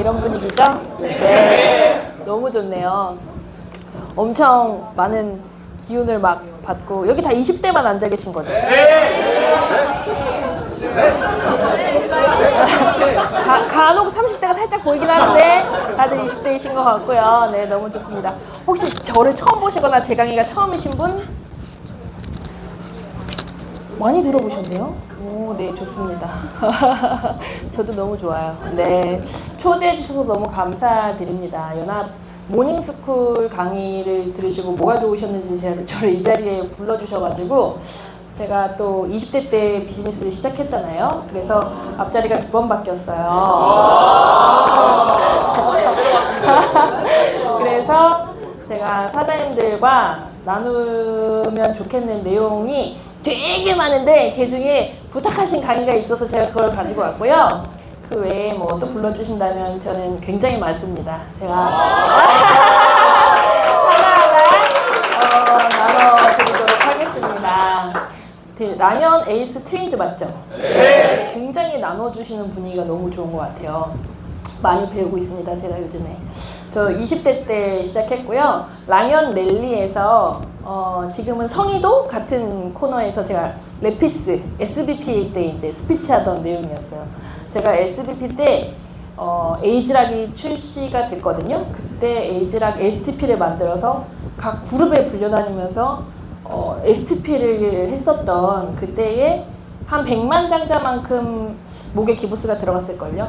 이런 분위기죠? 네. 너무 좋네요. 엄청 많은 기운을 막 받고 여기 다 20대만 앉아 계신 거죠? 간혹 30대가 살짝 보이긴 하는데 다들 20대이신 것 같고요. 네, 너무 좋습니다. 혹시 저를 처음 보시거나 제 강의가 처음이신 분? 많이 들어보셨네요? 오, 네, 좋습니다. 저도 너무 좋아요. 네, 초대해 주셔서 너무 감사드립니다. 연합 모닝스쿨 강의를 들으시고 뭐가 좋으셨는지 저를 이 자리에 불러주셔가지고 제가 또 20대 때 비즈니스를 시작했잖아요. 그래서 앞자리가 2번 바뀌었어요. 그래서 제가 사장님들과 나누면 좋겠는 내용이 되게 많은데 그 중에 부탁하신 강의가 있어서 제가 그걸 가지고 왔고요. 그 외에 뭐 또 불러주신다면 저는 굉장히 많습니다. 제가 하나하나 나눠드리도록 하겠습니다. 라면 에이스 트윈즈 맞죠? 네. 굉장히 나눠주시는 분위기가 너무 좋은 것 같아요. 많이 배우고 있습니다. 제가 요즘에. 저 20대 때 시작했고요. 라면 랠리에서 지금은 성희도 같은 코너에서 제가 레피스 SBP 때 이제 스피치 하던 내용이었어요. 제가 SBP 때 에이즈락이 출시가 됐거든요. 그때 에이즈락 STP를 만들어서 각 그룹에 불려다니면서 STP를 했었던 그때에 한 100만 장자만큼 목에 기부스가 들어갔을걸요.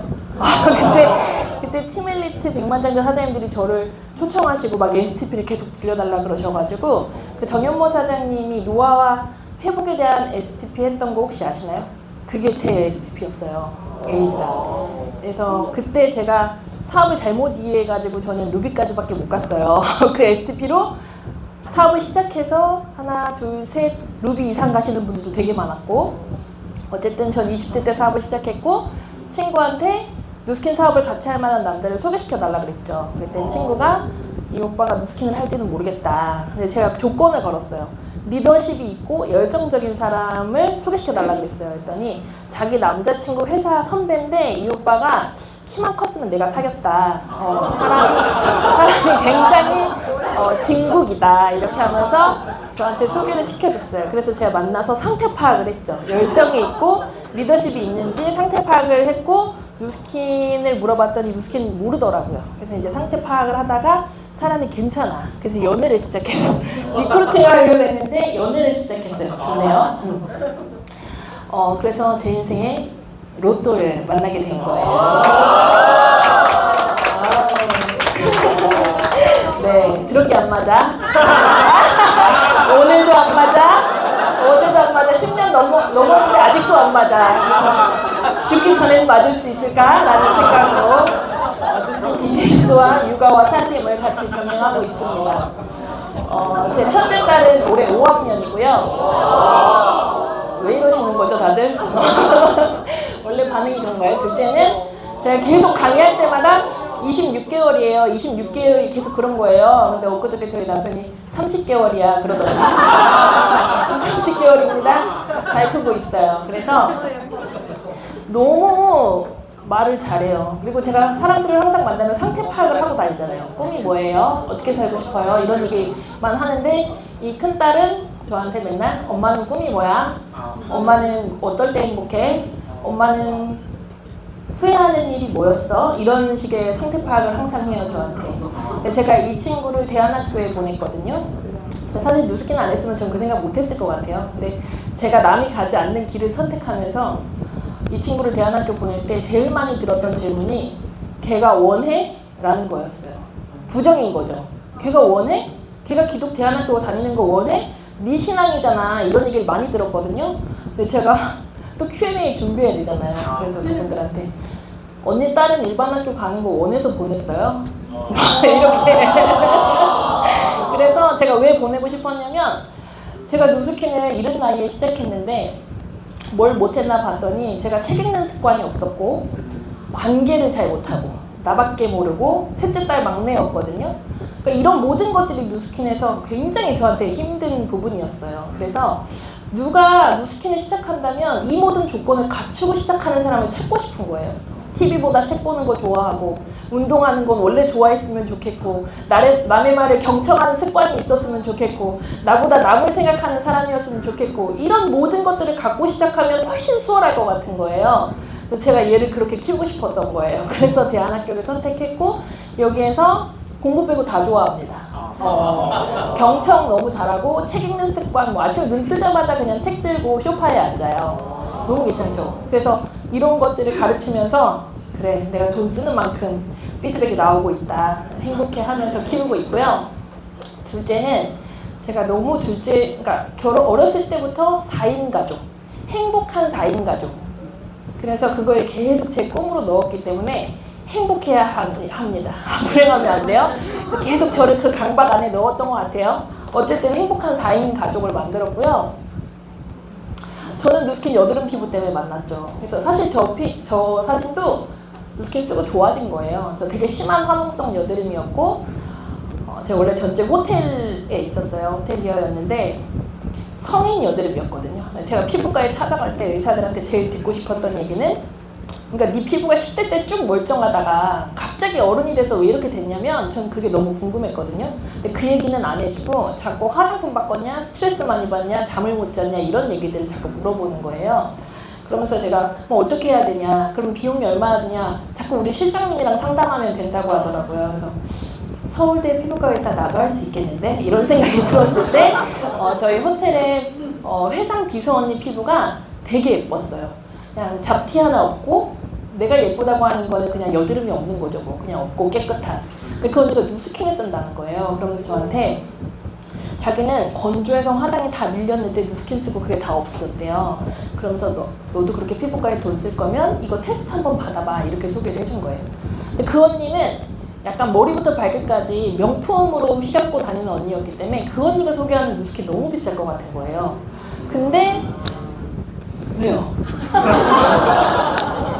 그때 팀엘리트 100만 장자 사장님들이 저를 초청하시고 막 STP를 계속 들려달라 그러셔가지고 그 정현모 사장님이 노화와 회복에 대한 STP 했던 거 혹시 아시나요? 그게 제 STP였어요. 에이즈락. 그래서 그때 제가 사업을 잘못 이해해가지고 저는 루비까지밖에 못 갔어요. 그 STP로 사업을 시작해서 하나, 둘, 셋 루비 이상 가시는 분들도 되게 많았고 어쨌든 전 20대 때 사업을 시작했고 친구한테 누스킨 사업을 같이 할 만한 남자를 소개시켜 달라 그랬죠. 그때 친구가 이 오빠가 누스킨을 할지는 모르겠다. 근데 제가 조건을 걸었어요. 리더십이 있고 열정적인 사람을 소개시켜 달라 그랬어요. 그랬더니 자기 남자친구 회사 선배인데 이 오빠가 키만 컸으면 내가 사귀었다. 사람이 굉장히 진국이다. 이렇게 하면서 저한테 소개를 시켜줬어요. 그래서 제가 만나서 상태 파악을 했죠. 열정이 있고 리더십이 있는지 상태 파악을 했고 누스킨을 물어봤더니 누스킨 모르더라고요. 그래서 이제 상태 파악을 하다가 사람이 괜찮아. 그래서 연애를 시작했어. 리크루팅을 하려고 했는데 연애를 시작했어요. 좋네요. 그래서 제 인생에 로또를 만나게 된 거예요. 네, 드럽게 안 맞아. 오늘도 안 맞아. 어제도 안 맞아. 10년 넘었는데 아직도 안 맞아. 죽기 전에는 맞을 수 있을까? 라는 생각으로 누스킨 비즈니스와 육아와 살림을 같이 병행하고 있습니다. 제 첫째 딸은 올해 5학년이고요. 왜 이러시는 거죠, 다들? 원래 반응이 그런가요? 둘째는 제가 계속 강의할 때마다 26개월이에요. 26개월이 계속 그런 거예요. 근데 엊그저께 저희 남편이 30개월이야 그러더라고요. 30개월입니다. 잘 크고 있어요. 그래서 너무 말을 잘해요. 그리고 제가 사람들을 항상 만나면 상태 파악을 하고 다니잖아요. 꿈이 뭐예요? 어떻게 살고 싶어요? 이런 얘기만 하는데 이 큰딸은 저한테 맨날 엄마는 꿈이 뭐야? 엄마는 어떨 때 행복해? 엄마는 후회하는 일이 뭐였어? 이런 식의 상태 파악을 항상 해요, 저한테. 근데 제가 이 친구를 대안학교에 보냈거든요. 사실 누스킨 안 했으면 전 그 생각 못 했을 것 같아요. 근데 제가 남이 가지 않는 길을 선택하면서 이 친구를 대안학교 보낼 때 제일 많이 들었던 질문이 걔가 원해? 라는 거였어요. 부정인 거죠. 걔가 원해? 걔가 기독 대안학교 다니는 거 원해? 네 신앙이잖아. 이런 얘기를 많이 들었거든요. 근데 제가 또 Q&A 준비해야 되잖아요. 그래서 그분들한테 언니 딸은 일반 학교 가는 거 원해서 보냈어요? 이렇게. 그래서 제가 왜 보내고 싶었냐면 제가 누스킨을 이른 나이에 시작했는데 뭘 못했나 봤더니 제가 책 읽는 습관이 없었고 관계를 잘 못하고 나밖에 모르고 셋째 딸 막내였거든요. 그러니까 이런 모든 것들이 누스킨에서 굉장히 저한테 힘든 부분이었어요. 그래서 누가 누스킨을 시작한다면 이 모든 조건을 갖추고 시작하는 사람을 찾고 싶은 거예요. TV보다 책 보는 거 좋아하고 운동하는 건 원래 좋아했으면 좋겠고 남의 말에 경청하는 습관이 있었으면 좋겠고 나보다 남을 생각하는 사람이었으면 좋겠고 이런 모든 것들을 갖고 시작하면 훨씬 수월할 것 같은 거예요. 그래서 제가 얘를 그렇게 키우고 싶었던 거예요. 그래서 대안학교를 선택했고 여기에서 공부 빼고 다 좋아합니다. 경청 너무 잘하고 책 읽는 습관, 뭐 아침에 눈 뜨자마자 그냥 책 들고 소파에 앉아요. 너무 괜찮죠? 그래서 이런 것들을 가르치면서 그래 내가 돈 쓰는 만큼 피드백이 나오고 있다 행복해 하면서 키우고 있고요. 둘째는 제가 너무 그러니까 어렸을 때부터 4인 가족, 행복한 4인 가족. 그래서 그거에 계속 제 꿈으로 넣었기 때문에 행복해야 합니다. 불행하면 안 돼요. 계속 저를 그 강박 안에 넣었던 것 같아요. 어쨌든 행복한 4인 가족을 만들었고요. 저는 누스킨 여드름 피부 때문에 만났죠. 그래서 사실 저 사진도 누스킨 쓰고 좋아진 거예요. 저 되게 심한 화농성 여드름이었고 제가 원래 전직 호텔에 있었어요. 호텔리어였는데 성인 여드름이었거든요. 제가 피부과에 찾아갈 때 의사들한테 제일 듣고 싶었던 얘기는 그러니까 네 피부가 10대 때 쭉 멀쩡하다가 갑자기 어른이 돼서 왜 이렇게 됐냐면 전 그게 너무 궁금했거든요. 근데 그 얘기는 안 해주고 자꾸 화장품 바꿨냐, 스트레스 많이 받냐, 잠을 못 잤냐 이런 얘기들을 자꾸 물어보는 거예요. 그러면서 제가 뭐 어떻게 해야 되냐, 그럼 비용이 얼마나 드냐, 자꾸 우리 실장님이랑 상담하면 된다고 하더라고요. 그래서 서울대 피부과 의사 나도 할 수 있겠는데? 이런 생각이 들었을 때 저희 호텔의 회장 비서 언니 피부가 되게 예뻤어요. 그냥 잡티 하나 없고 내가 예쁘다고 하는 거는 그냥 여드름이 없는 거죠. 뭐 그냥 없고 깨끗한. 근데 그 언니가 누스킨을 쓴다는 거예요. 그러면서 저한테 자기는 건조해서 화장이 다 밀렸는데 누스킨 쓰고 그게 다 없었대요. 그러면서 너도 그렇게 피부과에 돈 쓸 거면 이거 테스트 한번 받아봐 이렇게 소개를 해준 거예요. 근데 그 언니는 약간 머리부터 발끝까지 명품으로 휘감고 다니는 언니였기 때문에 그 언니가 소개하는 누스킨 너무 비쌀 것 같은 거예요. 근데 왜요?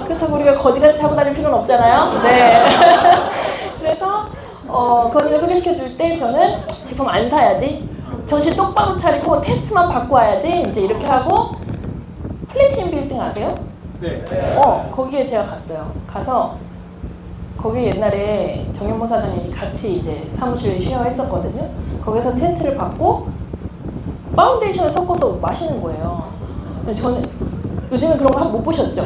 그렇다고 우리가 거지같이 하고 다닐 필요는 없잖아요. 네. 그래서 그 언니가 소개시켜줄 때 저는 제품 안 사야지, 정신 똑바로 차리고 테스트만 받고 와야지 이제 이렇게 하고 플래티넘 빌딩 아세요? 네. 거기에 제가 갔어요. 가서 거기 옛날에 정현모 사장님이 같이 이제 사무실에 쉐어했었거든요. 거기서 테스트를 받고 파운데이션을 섞어서 마시는 거예요. 저는 요즘에 그런 거 못 보셨죠?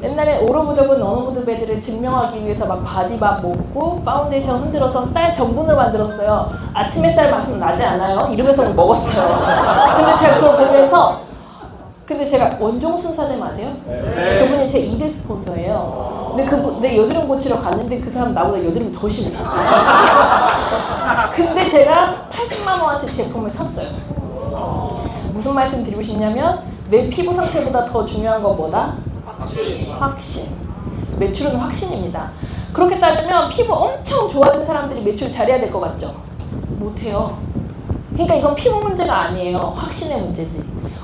옛날에 오로무드건 어노무드베드를 증명하기 위해서 막 바디밥 먹고 파운데이션 흔들어서 쌀 전분을 만들었어요. 아침 햇살 맛은 나지 않아요? 이러면서 먹었어요. 근데 제가 그걸 보면서 제가 원종순 사장님 아세요? 네. 그분이 제 2대 스폰서예요. 근데 내 여드름 고치러 갔는데 그 사람 나보다 여드름이 더 심해요. 근데 제가 80만 원어치 제품을 샀어요. 무슨 말씀 드리고 싶냐면 내 피부 상태보다 더 중요한 건 뭐다? 확신. 매출은 확신입니다. 그렇게 따지면 피부 엄청 좋아진 사람들이 매출 잘해야 될 것 같죠? 못해요. 그러니까 이건 피부 문제가 아니에요. 확신의 문제지.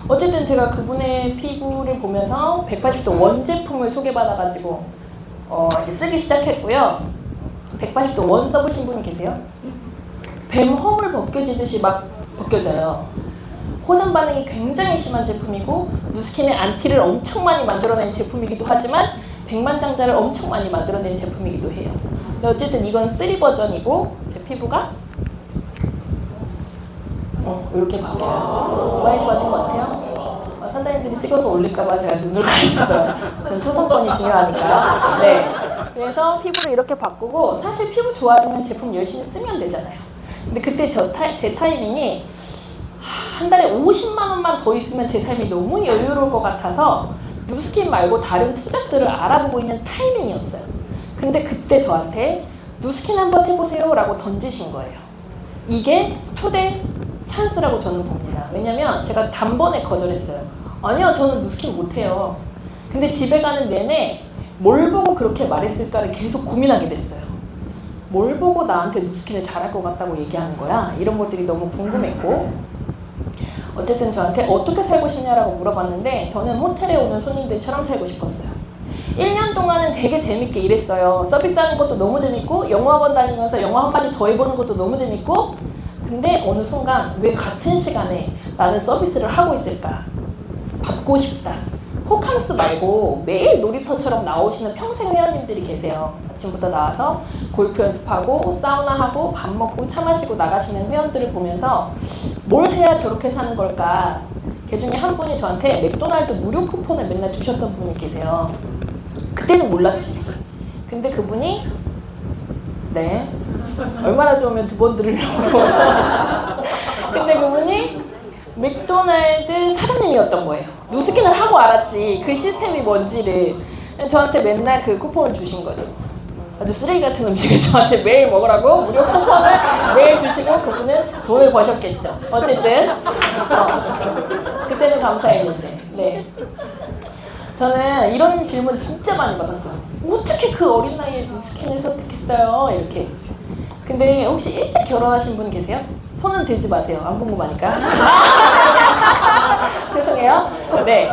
어쨌든 제가 그분의 피부를 보면서 180도 원 제품을 소개받아가지고 이제 쓰기 시작했고요. 180도 원 써보신 분이 계세요? 뱀 허물 벗겨지듯이 막 벗겨져요. 호전 반응이 굉장히 심한 제품이고 누스킨의 안티를 엄청 많이 만들어낸 제품이기도 하지만 백만장자를 엄청 많이 만들어낸 제품이기도 해요. 근데 어쨌든 이건 3 버전이고 제 피부가 이렇게 바뀌어요. 많이 좋아진 것 같아요. 사장님들이 찍어서 올릴까봐 제가 눈을 가렸어요. 전 초성권이 중요하니까. 네. 그래서 피부를 이렇게 바꾸고 사실 피부 좋아지면 제품 열심히 쓰면 되잖아요. 근데 그때 제 타이밍이 한 달에 50만 원만 더 있으면 제 삶이 너무 여유로울 것 같아서 누스킨 말고 다른 투잡들을 알아보고 있는 타이밍이었어요. 근데 그때 저한테 누스킨 한번 해보세요 라고 던지신 거예요. 이게 초대 찬스라고 저는 봅니다. 왜냐면 제가 단번에 거절했어요. 아니요, 저는 누스킨 못해요. 근데 집에 가는 내내 뭘 보고 그렇게 말했을까를 계속 고민하게 됐어요. 뭘 보고 나한테 누스킨을 잘할 것 같다고 얘기하는 거야? 이런 것들이 너무 궁금했고 어쨌든 저한테 어떻게 살고 싶냐라고 물어봤는데 저는 호텔에 오는 손님들처럼 살고 싶었어요. 1년 동안은 되게 재밌게 일했어요. 서비스하는 것도 너무 재밌고 영어학원 다니면서 영어 한마디 더 해보는 것도 너무 재밌고 근데 어느 순간 왜 같은 시간에 나는 서비스를 하고 있을까? 받고 싶다. 호캉스 말고 매일 놀이터처럼 나오시는 평생 회원님들이 계세요. 아침부터 나와서 골프 연습하고 사우나하고 밥 먹고 차 마시고 나가시는 회원들을 보면서 뭘 해야 저렇게 사는 걸까? 그 중에 한 분이 저한테 맥도날드 무료 쿠폰을 맨날 주셨던 분이 계세요. 그때는 몰랐지. 근데 그분이 네 얼마나 좋으면 두 번 들으려고 근데 그분이 맥도날드 사장님이었던 거예요. 누스킨을 하고 알았지 그 시스템이 뭔지를. 저한테 맨날 그 쿠폰을 주신 거죠. 아주 쓰레기 같은 음식을 저한테 매일 먹으라고 무료 쿠폰을 매일 주시고 그분은 돈을 버셨겠죠. 어쨌든 그때는 감사했는데. 네. 저는 이런 질문 진짜 많이 받았어요. 어떻게 그 어린 나이에 누스킨을 선택했어요? 이렇게. 근데 혹시 일찍 결혼하신 분 계세요? 손은 들지 마세요. 안 궁금하니까. 죄송해요. 네.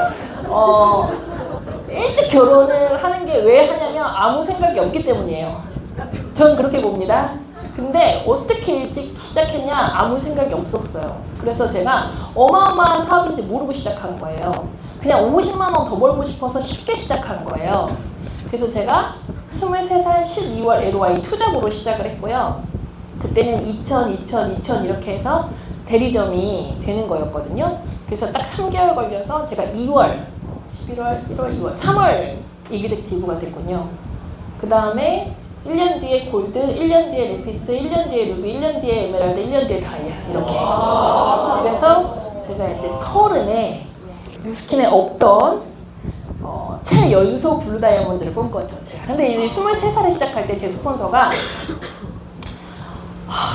일찍 결혼을 하는 게 왜 하냐면 아무 생각이 없기 때문이에요. 저는 그렇게 봅니다. 근데 어떻게 일찍 시작했냐? 아무 생각이 없었어요. 그래서 제가 어마어마한 사업인지 모르고 시작한 거예요. 그냥 50만 원 더 벌고 싶어서 쉽게 시작한 거예요. 그래서 제가 23살 12월 LOI 투잡으로 시작을 했고요. 그때는 2000 이렇게 해서 대리점이 되는 거였거든요. 그래서 딱 3개월 걸려서 제가 2월, 11월, 1월, 2월, 3월 이그젝티브가 됐군요. 그 다음에 1년 뒤에 골드, 1년 뒤에 레피스, 1년 뒤에 루비, 1년 뒤에 에메랄드, 1년 뒤에 다이아 이렇게. 그래서 제가 이제 30에 누스킨에 없던 최연소 블루 다이아몬드를 꿈꿨죠. 제가. 근데 이제 23살에 시작할 때 제 스폰서가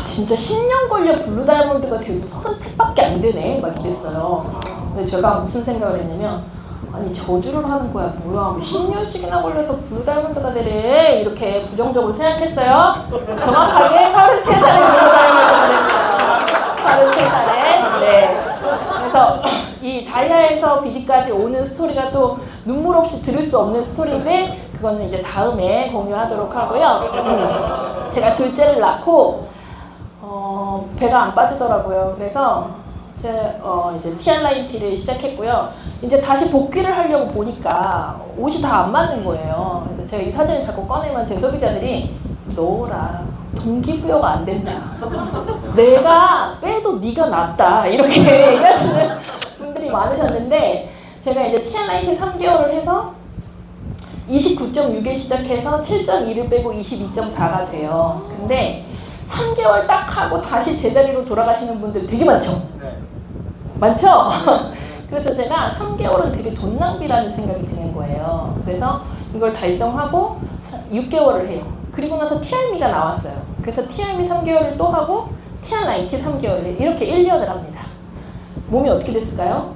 진짜 10년 걸려 블루 다이아몬드가 돼도 33밖에 안 되네 막 이랬어요. 근데 제가 무슨 생각을 했냐면 아니 저주를 하는 거야 뭐야 10년씩이나 걸려서 블루 다이아몬드가 되래 이렇게 부정적으로 생각했어요. 정확하게 33살에 블루 다이아몬드가 됐어요. 33살에. 네. 그래서 이 다이아에서 비디까지 오는 스토리가 또 눈물 없이 들을 수 없는 스토리인데 그거는 이제 다음에 공유하도록 하고요. 제가 둘째를 낳고 배가 안 빠지더라고요. 그래서 이제 TR9T를 시작했고요. 이제 다시 복귀를 하려고 보니까 옷이 다 안 맞는 거예요. 그래서 제가 이 사진을 자꾸 꺼내면 제 소비자들이 넣어라. 동기부여가 안 된다. 내가 빼도 네가 낫다. 이렇게 얘기하시는 분들이 많으셨는데 제가 이제 TR9T 3개월을 해서 29.6에 시작해서 7.2를 빼고 22.4가 돼요. 근데 3개월 딱 하고 다시 제자리로 돌아가시는 분들 되게 많죠? 네. 많죠? 그래서 제가 3개월은 되게 돈 낭비라는 생각이 드는 거예요. 그래서 이걸 달성하고 6개월을 해요. 그리고 나서 TRM이가 나왔어요. 그래서 TRM이 3개월을 또 하고 TR9T 3개월을 해요. 이렇게 1년을 합니다. 몸이 어떻게 됐을까요?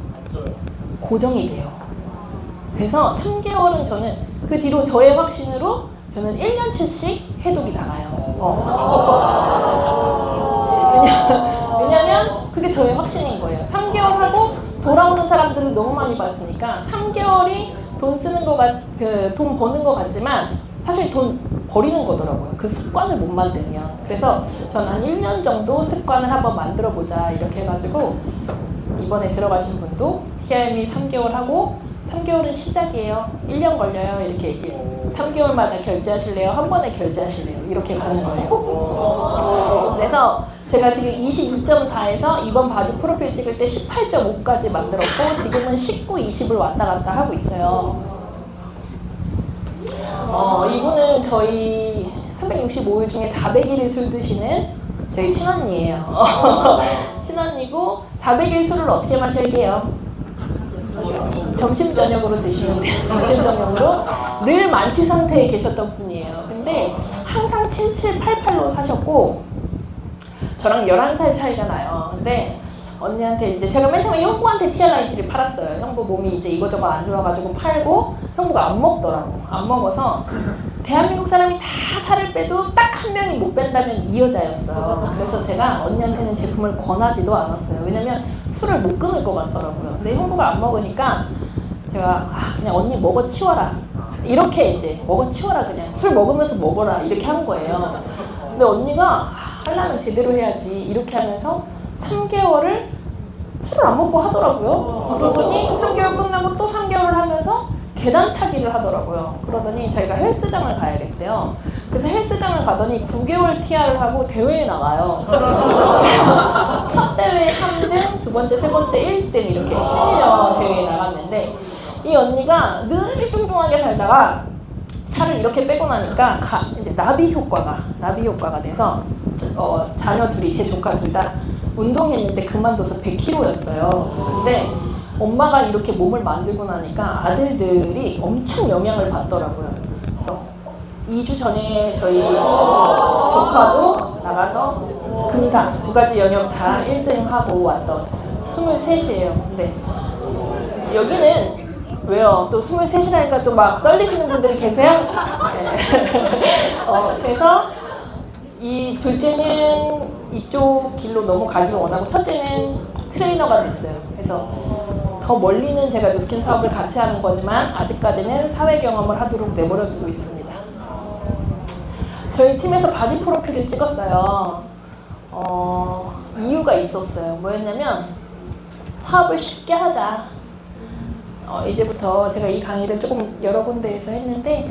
고정이 돼요. 그래서 3개월은 저는 그 뒤로 저의 확신으로 저는 1년치씩 해독이 나가요. 왜냐면 그게 저의 확신인 거예요. 3개월 하고 돌아오는 사람들을 너무 많이 봤으니까 3개월이 돈 쓰는 거 돈 버는 거 같지만 사실 돈 버리는 거더라고요. 그 습관을 못 만들면. 그래서 저는 한 1년 정도 습관을 한번 만들어 보자 이렇게 해가지고 이번에 들어가신 분도 TRM이 3개월 하고 3개월은 시작이에요. 1년 걸려요. 이렇게 얘기해요. 3개월마다 결제하실래요? 한 번에 결제하실래요? 이렇게 가는 거예요. 그래서 제가 지금 22.4에서 이번 바디 프로필 찍을 때 18.5까지 만들었고 지금은 19, 20을 왔다 갔다 하고 있어요. 이분은 저희 365일 중에 400일을 술 드시는 저희 친언니예요. 친언니고 400일 술을 어떻게 마실게요? 점심 저녁으로 드시면 돼요. 점심 저녁으로 늘 만취 상태에 계셨던 분이에요. 근데 항상 7788로 사셨고 저랑 11살 차이가 나요. 근데 언니한테 이제 제가 맨 처음에 형부한테 TR9T를 팔았어요. 형부 몸이 이제 이거저거 안 좋아가지고 팔고 형부가 안 먹더라고. 안 먹어서 대한민국 사람이 다 살을 빼도 딱 한 명이 못 뺀다면 이 여자였어요. 그래서 제가 언니한테는 제품을 권하지도 않았어요. 왜냐면 술을 못 끊을 것 같더라고요. 근데 형부가 안 먹으니까 제가 그냥 언니 먹어 치워라. 이렇게 이제 먹어 치워라 그냥. 술 먹으면서 먹어라. 이렇게 한 거예요. 근데 언니가 하려면 제대로 해야지. 이렇게 하면서 3개월을 술을 안 먹고 하더라고요. 그러더니 3개월 끝나고 또 3개월을 하면서 계단 타기를 하더라고요. 그러더니 저희가 헬스장을 가야겠대요. 그래서 헬스장을 가더니 9개월 TR을 하고 대회에 나가요. 그래서 첫 대회 3등, 두 번째, 세 번째 1등 이렇게 시니어 대회에 나갔는데 이 언니가 늘 뚱뚱하게 살다가 살을 이렇게 빼고 나니까 이제 나비 효과가 돼서 자녀 둘이, 제 조카 둘 다 운동했는데 그만둬서 100kg였어요. 근데 엄마가 이렇게 몸을 만들고 나니까 아들들이 엄청 영향을 받더라고요. 그래서 2주 전에 저희 조카도 나가서 금상 2가지 영역 다 1등하고 왔던 23이에요. 근데 여기는 왜요? 또 23이라니까 또 막 떨리시는 분들이 계세요? 네. 그래서 이 둘째는 이쪽 길로 넘어가기를 원하고 첫째는 트레이너가 됐어요. 그래서 더 멀리는 제가 뉴스킨 사업을 같이 하는 거지만 아직까지는 사회 경험을 하도록 내버려 두고 있습니다. 저희 팀에서 바디 프로필을 찍었어요. 이유가 있었어요. 뭐였냐면 사업을 쉽게 하자. 이제부터 제가 이 강의를 조금 여러 군데에서 했는데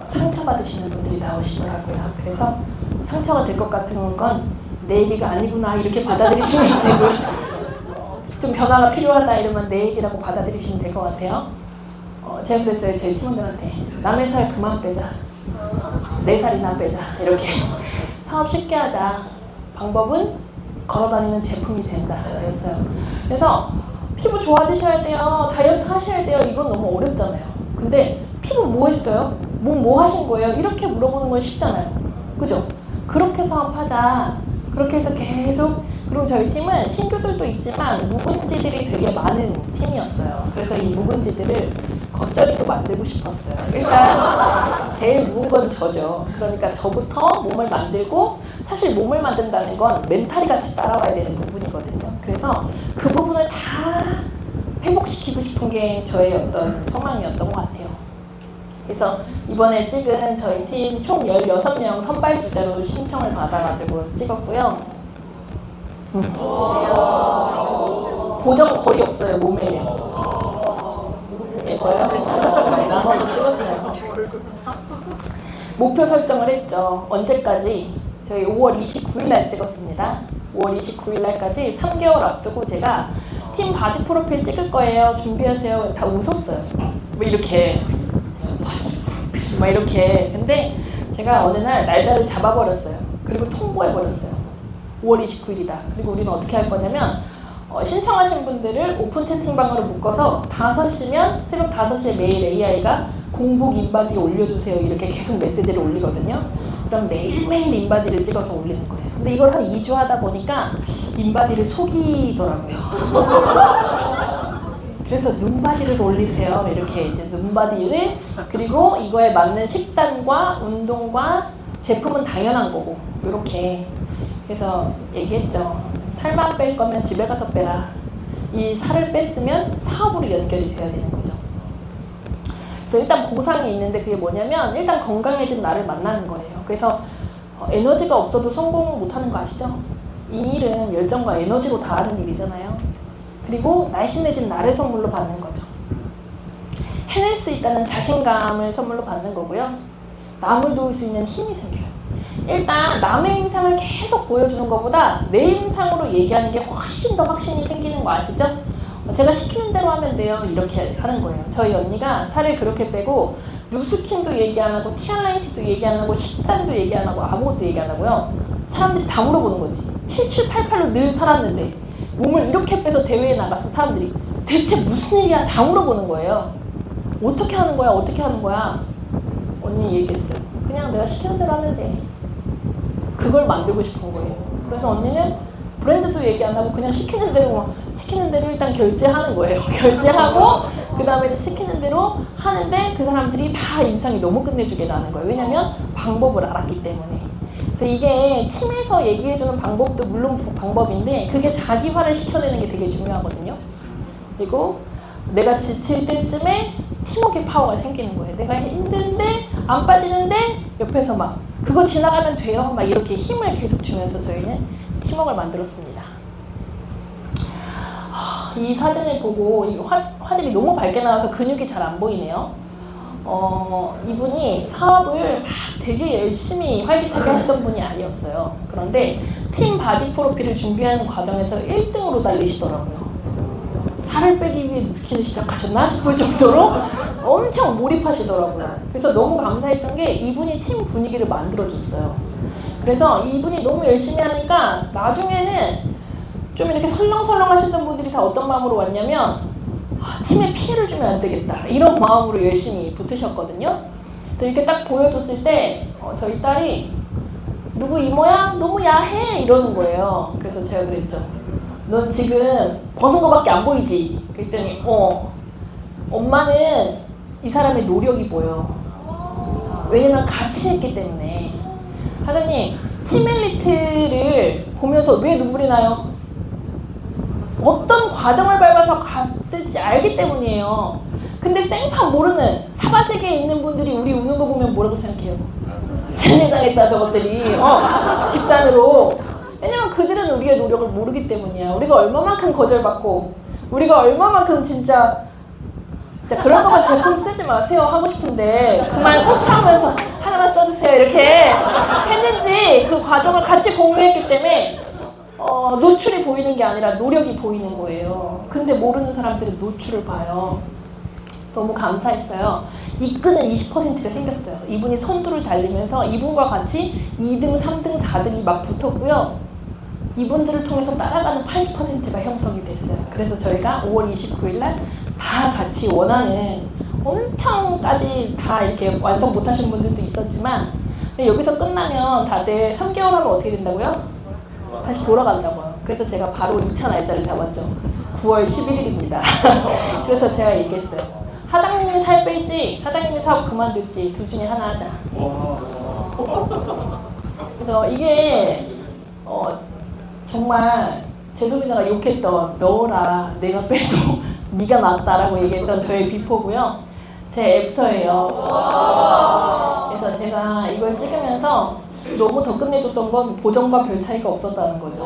상처받으시는 분들이 나오시더라고요. 그래서 상처가 될 것 같은 건 내 얘기가 아니구나 이렇게 받아들이시면 되고요. 좀 변화가 필요하다 이러면 내 얘기라고 받아들이시면 될 것 같아요. 제가 그랬어요. 저희 팀원들한테 남의 살 그만 빼자. 내 살이나 빼자. 이렇게 사업 쉽게 하자. 방법은 걸어다니는 제품이 된다. 그랬어요. 그래서 피부 좋아지셔야 돼요. 다이어트 하셔야 돼요. 이건 너무 어렵잖아요. 근데 피부 뭐 했어요? 뭐 하신 거예요? 이렇게 물어보는 건 쉽잖아요. 그죠? 그렇게 사업하자. 그렇게 해서 계속. 그리고 저희 팀은 신규들도 있지만 묵은지들이 되게 많은 팀이었어요. 그래서 이 묵은지들을 겉절이로 만들고 싶었어요. 일단 제일 묵은 건 저죠. 그러니까 저부터 몸을 만들고, 사실 몸을 만든다는 건 멘탈이 같이 따라와야 되는 부분이거든요. 그래서 그 부분을 다 회복시키고 싶은 게 저의 어떤 소망이었던 것 같아요. 그래서 이번에 찍은 저희 팀 총 16명 선발주자로 신청을 받아가지고 찍었고요. 보정 거의 없어요, 몸에. 예뻐요? 나눠서 찍었어요. 목표 설정을 했죠. 언제까지? 저희 5월 29일 날 찍었습니다. 5월 29일 날까지 3개월 앞두고 제가 팀 바디 프로필 찍을 거예요. 준비하세요. 다 웃었어요. 뭐 이렇게. 막 이렇게. 근데 제가 어느 날 날짜를 잡아버렸어요. 그리고 통보해버렸어요. 5월 29일이다. 그리고 우리는 어떻게 할 거냐면 신청하신 분들을 오픈 채팅방으로 묶어서 5시면 새벽 5시에 매일 AI가 공복 인바디 올려주세요. 이렇게 계속 메시지를 올리거든요. 그럼 매일매일 인바디를 찍어서 올리는 거예요. 근데 이걸 한 2주 하다 보니까 인바디를 속이더라고요. 그래서 눈바디를 올리세요. 이렇게 이제 눈바디를, 그리고 이거에 맞는 식단과 운동과 제품은 당연한 거고, 이렇게. 그래서 얘기했죠. 살만 뺄 거면 집에 가서 빼라. 이 살을 뺐으면 사업으로 연결이 돼야 되는 거죠. 그래서 일단 보상이 있는데 그게 뭐냐면 일단 건강해진 나를 만나는 거예요. 그래서 에너지가 없어도 성공 못하는 거 아시죠? 이 일은 열정과 에너지로 다 하는 일이잖아요. 그리고 날씬해진 나를 선물로 받는 거죠. 해낼 수 있다는 자신감을 선물로 받는 거고요. 남을 도울 수 있는 힘이 생겨요. 일단 남의 인상을 계속 보여주는 것보다 내 인상으로 얘기하는 게 훨씬 더 확신이 생기는 거 아시죠? 제가 시키는 대로 하면 돼요. 이렇게 하는 거예요. 저희 언니가 살을 그렇게 빼고 누스킨도 얘기 안 하고 티알라인티도 얘기 안 하고 식단도 얘기 안 하고 아무것도 얘기 안 하고요. 사람들이 다 물어보는 거지. 7788로 늘 살았는데 몸을 이렇게 빼서 대회에 나갔어. 사람들이 대체 무슨 일이야? 다 물어보는 거예요. 어떻게 하는 거야? 어떻게 하는 거야? 언니 얘기했어요. 그냥 내가 시키는 대로 하면 돼. 그걸 만들고 싶은 거예요. 그래서 언니는 브랜드도 얘기 안 하고 그냥 시키는 대로 일단 결제하는 거예요. 결제하고 그 다음에 시키는 대로 하는데 그 사람들이 다 인상이 너무 끝내주게 나는 거예요. 왜냐면 방법을 알았기 때문에. 그래서 이게 팀에서 얘기해주는 방법도 물론 방법인데 그게 자기화를 시켜내는 게 되게 중요하거든요. 그리고 내가 지칠 때쯤에 팀워크의 파워가 생기는 거예요. 내가 힘든데 안 빠지는데 옆에서 막 그거 지나가면 돼요. 막 이렇게 힘을 계속 주면서 저희는 팀워크를 만들었습니다. 이 사진을 보고 화질이 너무 밝게 나와서 근육이 잘 안 보이네요. 이분이 사업을 막 되게 열심히 활기차게 하시던 분이 아니었어요. 그런데 팀 바디 프로필을 준비하는 과정에서 1등으로 달리시더라고요. 살을 빼기 위해 누스킨을 시작하셨나 싶을 정도로 엄청 몰입하시더라고요. 그래서 너무 감사했던 게 이분이 팀 분위기를 만들어줬어요. 그래서 이분이 너무 열심히 하니까 나중에는 좀 이렇게 설렁설렁 하시던 분들이 다 어떤 마음으로 왔냐면 팀에 피해를 주면 안 되겠다 이런 마음으로 열심히 붙으셨거든요. 그래서 이렇게 딱 보여줬을 때 저희 딸이 누구 이모야? 너무 야해 이러는 거예요. 그래서 제가 그랬죠. 넌 지금 벗은 거밖에 안 보이지? 그랬더니 엄마는 이 사람의 노력이 보여. 왜냐면 같이 했기 때문에. 하더니 팀 엘리트를 보면서 왜 눈물이 나요? 어떤 과정을 밟아서 갔을지 알기 때문이에요. 근데 생판 모르는 사바세계에 있는 분들이 우리 우는 거 보면 뭐라고 생각해요? 세뇌당했다 저것들이 집단으로. 왜냐면 그들은 우리의 노력을 모르기 때문이야. 우리가 얼마만큼 거절받고 우리가 얼마만큼 진짜 그런 거만 제품 쓰지 마세요 하고 싶은데 그만 꽂혀하면서 하나만 써주세요 이렇게 했는지 그 과정을 같이 공유했기 때문에 노출이 보이는 게 아니라 노력이 보이는 거예요. 근데 모르는 사람들은 노출을 봐요. 너무 감사했어요. 이끄는 20%가 생겼어요. 이분이 선두를 달리면서 이분과 같이 2등, 3등, 4등이 막 붙었고요. 이분들을 통해서 따라가는 80%가 형성이 됐어요. 그래서 저희가 5월 29일 날 다 같이 원하는 엄청까지 다 이렇게 완성 못하신 분들도 있었지만 근데 여기서 끝나면 다들 3개월 하면 어떻게 된다고요? 다시 돌아간다고요. 그래서 제가 바로 2차 날짜를 잡았죠. 9월 11일입니다. 그래서 제가 얘기했어요. 사장님이 살 빼지, 사장님이 사업 그만둘지 둘 중에 하나 하자. 그래서 이게 정말 재소비자가 욕했던 너라 내가 빼도 네가 낫다라고 얘기했던 저의 비포고요. 제 애프터예요. 그래서 제가 이걸 찍으면서 너무 더 끝내줬던 건 보정과 별 차이가 없었다는 거죠.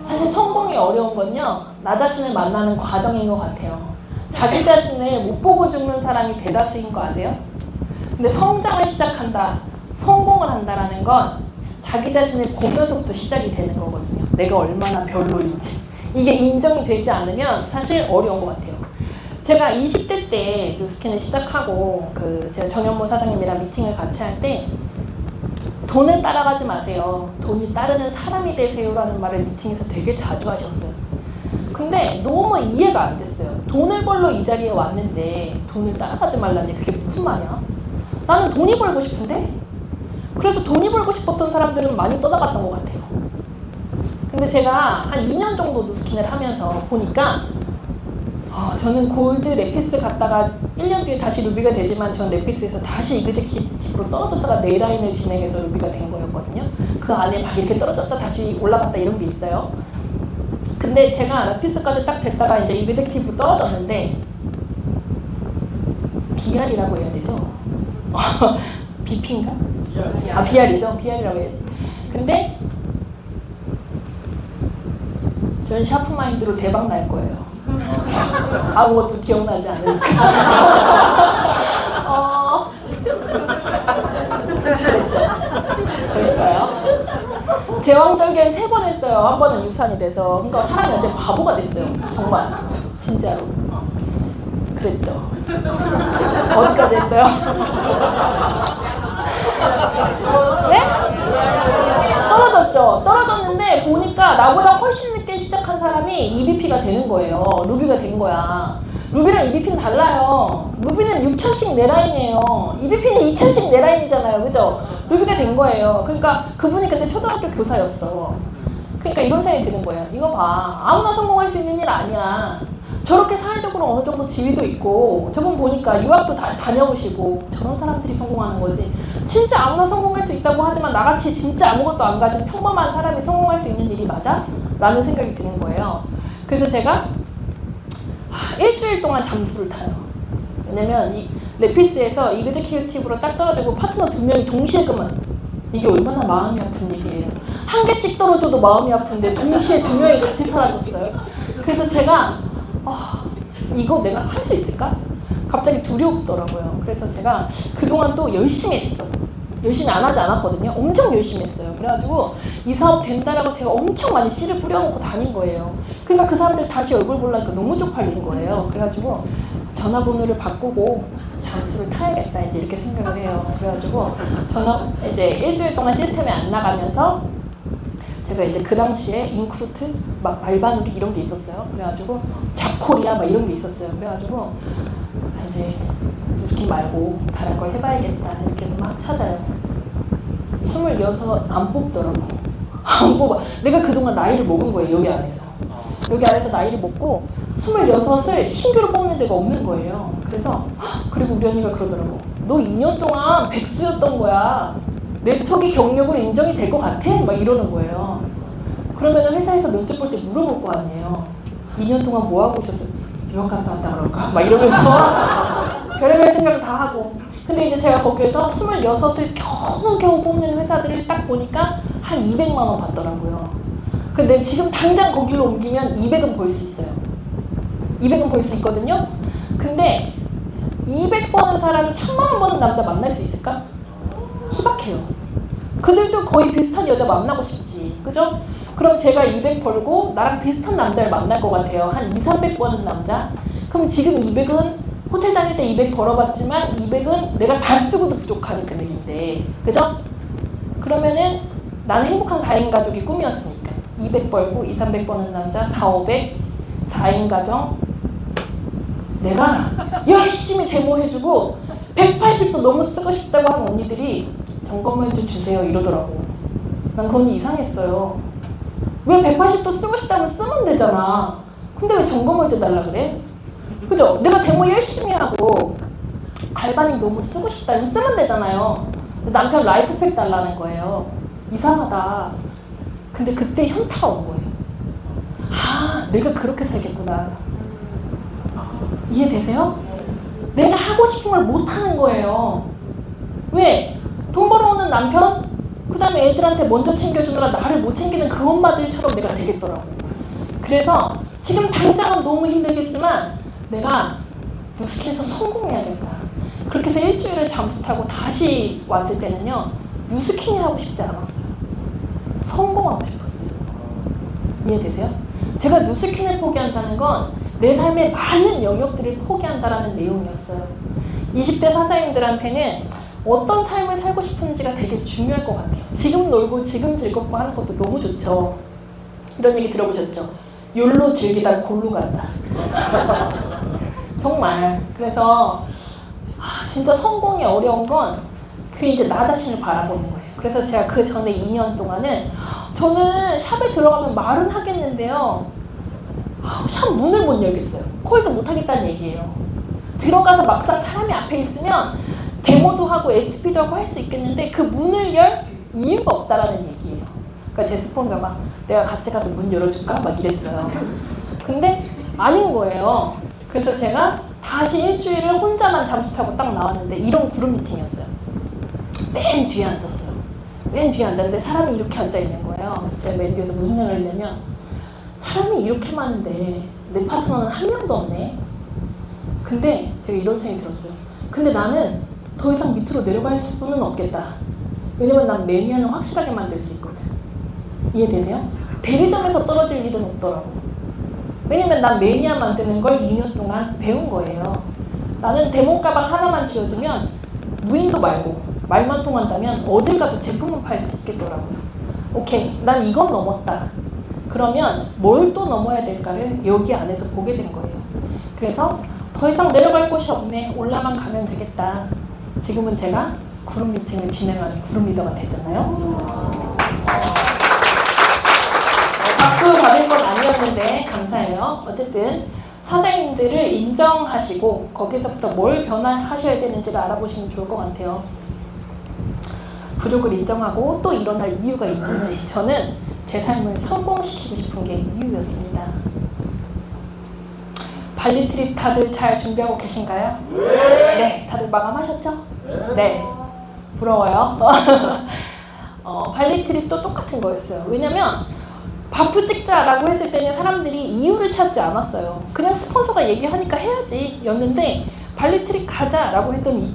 사실 성공이 어려운 건요. 나 자신을 만나는 과정인 것 같아요. 자기 자신을 못 보고 죽는 사람이 대다수인 거 아세요? 근데 성장을 시작한다, 성공을 한다라는 건 자기 자신을 보면서부터 시작이 되는 거거든요. 내가 얼마나 별로인지. 이게 인정이 되지 않으면 사실 어려운 것 같아요. 제가 20대 때 누스킨을 시작하고 제가 정현모 사장님이랑 미팅을 같이 할 때 돈을 따라가지 마세요. 돈이 따르는 사람이 되세요라는 말을 미팅에서 되게 자주 하셨어요. 근데 너무 이해가 안 됐어요. 돈을 벌러 이 자리에 왔는데 돈을 따라가지 말라니 그게 무슨 말이야? 나는 돈이 벌고 싶은데? 그래서 돈이 벌고 싶었던 사람들은 많이 떠나갔던 것 같아요. 근데 제가 한 2년 정도 누스킨을 하면서 보니까 저는 골드 레피스 갔다가 1년 뒤에 다시 루비가 되지만 전 레피스에서 다시 이그제큐티브로 떨어졌다가 네라인을 진행해서 루비가 된 거였거든요. 그 안에 막 이렇게 떨어졌다 다시 올라갔다 이런 게 있어요. 근데 제가 레피스까지 딱 됐다가 이제 이그제큐티브로 떨어졌는데 BR이라고 해야 되죠? BP인가? BR이죠. BR이라고 해야지. 근데 전 샤프마인드로 대박 날 거예요. 아무것도 기억나지 않으니까. 그랬죠. 그랬어요. 제왕절개를 3번 했어요. 한 번은 유산이 돼서. 그러니까 사람이 완전 바보가 됐어요. 정말. 진짜로. 그랬죠. 어디까지 했어요? 네? 떨어졌죠. 떨어졌는데 보니까 나보다 훨씬 늦게 시작한 사람이 EVP가 되는 거예요. 루비가 된 거야. 루비랑 EVP는 달라요. 루비는 6,000씩 내라인이에요. EVP는 2,000씩 내라인이잖아요. 그죠? 루비가 된 거예요. 그러니까 그분이 그때 초등학교 교사였어. 그러니까 이런 생각이 드는 거예요. 이거 봐. 아무나 성공할 수 있는 일 아니야. 저렇게 사회적으로 어느 정도 지위도 있고 저분 보니까 유학도 다녀오시고 저런 사람들이 성공하는 거지. 진짜 아무나 성공할 수 있다고 하지만 나같이 진짜 아무것도 안 가진 평범한 사람이 성공할 수 있는 일이 맞아? 라는 생각이 드는 거예요. 그래서 제가 일주일 동안 잠수를 타요. 왜냐면 이 레피스에서 이그제큐티브로 딱 떨어지고 파트너 2명이 동시에 그만. 이게 얼마나 마음이 아픈 일이에요. 한 개씩 떨어져도 마음이 아픈데 동시에 두 명이 같이 사라졌어요. 그래서 제가 이거 내가 할 수 있을까? 갑자기 두렵더라고요. 그래서 제가 그동안 또 열심히 했어. 열심히 안 하지 않았거든요. 엄청 열심히 했어요. 그래가지고 이 사업 된다라고 제가 엄청 많이 씨를 뿌려놓고 다닌 거예요. 그러니까 그 사람들 다시 얼굴 보려니까 너무 쪽팔린 거예요. 그래가지고 전화번호를 바꾸고 장수를 타야겠다 이제 이렇게 생각을 해요. 그래가지고 이제 일주일 동안 시스템에 안 나가면서 제가 이제 그 당시에 인크루트 막 알바누리 이런 게 있었어요. 그래가지고 잡코리아 막 이런 게 있었어요. 그래가지고 이제 누스킨 말고 다른 걸 해봐야겠다 이렇게 해서 막 찾아요. 26 안 뽑더라고. 안 뽑아. 내가 그동안 나이를 먹은 거예요. 여기 안에서 나이를 먹고 26을 신규로 뽑는 데가 없는 거예요. 그리고 우리 언니가 그러더라고. 너 2년 동안 백수였던 거야. 네트워크 경력으로 인정이 될 것 같아? 막 이러는 거예요. 그러면 회사에서 면접 볼 때 물어볼 거 아니에요. 2년 동안 뭐 하고 오셨어요? 유학 갔다 왔다 그럴까? 막 이러면서 별의별 생각을 다 하고. 근데 이제 제가 거기에서 26을 겨우겨우 뽑는 회사들을 딱 보니까 한 200만 원 받더라고요. 근데 지금 당장 거기로 옮기면 200은 벌 수 있어요. 200은 벌 수 있거든요. 근데 200 버는 사람이 1000만 원 버는 남자 만날 수 있을까? 희박해요. 그들도 거의 비슷한 여자 만나고 싶지. 그죠? 그럼 제가 200 벌고 나랑 비슷한 남자를 만날 것 같아요. 한 2, 300 버는 남자. 그럼 지금 200은 호텔 다닐 때 200 벌어봤지만 200은 내가 다 쓰고도 부족한 금액인데. 그죠? 그러면은 나는 행복한 4인 가족이 꿈이었으니까 200 벌고 2, 300 버는 남자 4, 500 4인 가정 내가 열심히 데모해주고 180도 너무 쓰고 싶다고 하는 언니들이 점검을 좀 주세요 이러더라고. 난 그건 이상했어요. 왜 180도 쓰고 싶다면 쓰면 되잖아. 근데 왜 점검을 해달라 그래? 그죠? 내가 데모 열심히 하고 알바님 너무 쓰고 싶다면 쓰면 되잖아요. 남편 라이프팩 달라는 거예요. 이상하다. 근데 그때 현타가 온 거예요. 내가 그렇게 살겠구나. 이해되세요? 내가 하고 싶은 걸 못하는 거예요. 왜? 돈 벌어오는 남편? 그 다음에 애들한테 먼저 챙겨주느라 나를 못 챙기는 그 엄마들처럼 내가 되겠더라고. 그래서 지금 당장은 너무 힘들겠지만 내가 누스킨에서 성공해야겠다. 그렇게 해서 일주일을 잠수 타고 다시 왔을 때는요. 누스킨이 하고 싶지 않았어요. 성공하고 싶었어요. 이해되세요? 제가 누스킨을 포기한다는 건 내 삶의 많은 영역들을 포기한다라는 내용이었어요. 20대 사장님들한테는 어떤 삶을 살고 싶은지가 되게 중요할 것 같아요. 지금 놀고 지금 즐겁고 하는 것도 너무 좋죠. 이런 얘기 들어보셨죠? 욜로 즐기다 골로 간다. 정말. 그래서 진짜 성공이 어려운 건 그 이제 나 자신을 바라보는 거예요. 그래서 제가 그 전에 2년 동안은 저는 샵에 들어가면 말은 하겠는데요. 샵 문을 못 열겠어요. 콜도 못 하겠다는 얘기예요. 들어가서 막상 사람이 앞에 있으면 데모도 하고 STP도 하고 할 수 있겠는데 그 문을 열 이유가 없다라는 얘기예요. 그러니까 제 스폰서가 막 내가 같이 가서 문 열어줄까? 막 이랬어요. 근데 아닌 거예요. 그래서 제가 다시 일주일을 혼자만 잠수 타고 딱 나왔는데 이런 그룹 미팅이었어요. 맨 뒤에 앉았어요. 맨 뒤에 앉았는데 사람이 이렇게 앉아있는 거예요. 그래서 제가 맨 뒤에서 무슨 생각을 했냐면 사람이 이렇게 많은데 내 파트너는 한 명도 없네. 근데 제가 이런 생각이 들었어요. 근데 나는 더 이상 밑으로 내려갈 수는 없겠다. 왜냐면 난 매니아는 확실하게 만들 수 있거든. 이해되세요? 대리점에서 떨어질 일은 없더라고. 왜냐면 난 매니아 만드는 걸 2년 동안 배운 거예요. 나는 데모 가방 하나만 쥐어주면 무인도 말고 말만 통한다면 어딜 가도 제품을 팔 수 있겠더라고요. 오케이, 난 이건 넘었다. 그러면 뭘 또 넘어야 될까를 여기 안에서 보게 된 거예요. 그래서 더 이상 내려갈 곳이 없네. 올라만 가면 되겠다. 지금은 제가 그룹 미팅을 진행하는 그룹 리더가 됐잖아요. 박수 받을 건 아니었는데 감사해요. 어쨌든 사장님들을 인정하시고 거기서부터 뭘 변화하셔야 되는지를 알아보시면 좋을 것 같아요. 부족을 인정하고 또 일어날 이유가 있는지. 저는 제 삶을 성공시키고 싶은 게 이유였습니다. 발리 트립 다들 잘 준비하고 계신가요? 네. 다들 마감하셨죠? 네. 부러워요. 발리트리 또 똑같은 거였어요. 왜냐면 바프 찍자라고 했을 때는 사람들이 이유를 찾지 않았어요. 그냥 스폰서가 얘기하니까 해야지 였는데 발리트리 가자라고 했더니